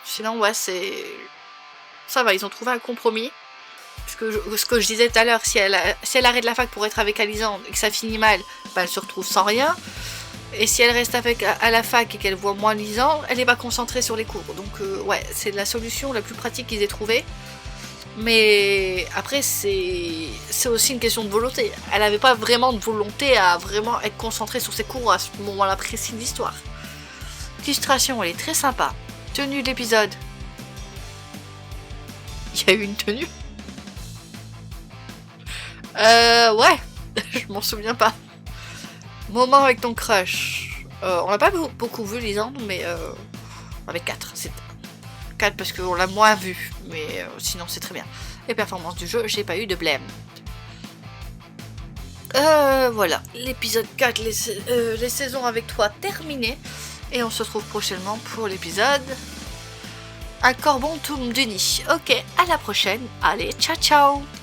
Sinon, ouais, ça va, ils ont trouvé un compromis. Parce que ce que je disais tout à l'heure, si elle arrête la fac pour être avec Lisandre et que ça finit mal, bah, elle se retrouve sans rien. Et si elle reste à la fac et qu'elle voit moins Lisandre, elle n'est pas concentrée sur les cours. Donc ouais, c'est la solution la plus pratique qu'ils aient trouvée. Mais après, c'est aussi une question de volonté. Elle n'avait pas vraiment de volonté à vraiment être concentrée sur ses cours à ce moment-là précis de l'histoire. L'illustration, elle est très sympa. Tenue de l'épisode. Il y a eu une tenue? Ouais. Je m'en souviens pas. Moment avec ton crush. On l'a pas beaucoup vu, Lisandre, mais on avait 4. C'est 4 parce qu'on l'a moins vu. Mais sinon, c'est très bien. Les performances du jeu, j'ai pas eu de blême. Voilà. L'épisode 4, les saisons avec toi terminées. Et on se retrouve prochainement pour l'épisode Un Corbon tombe du nid. Ok, à la prochaine. Allez, ciao ciao.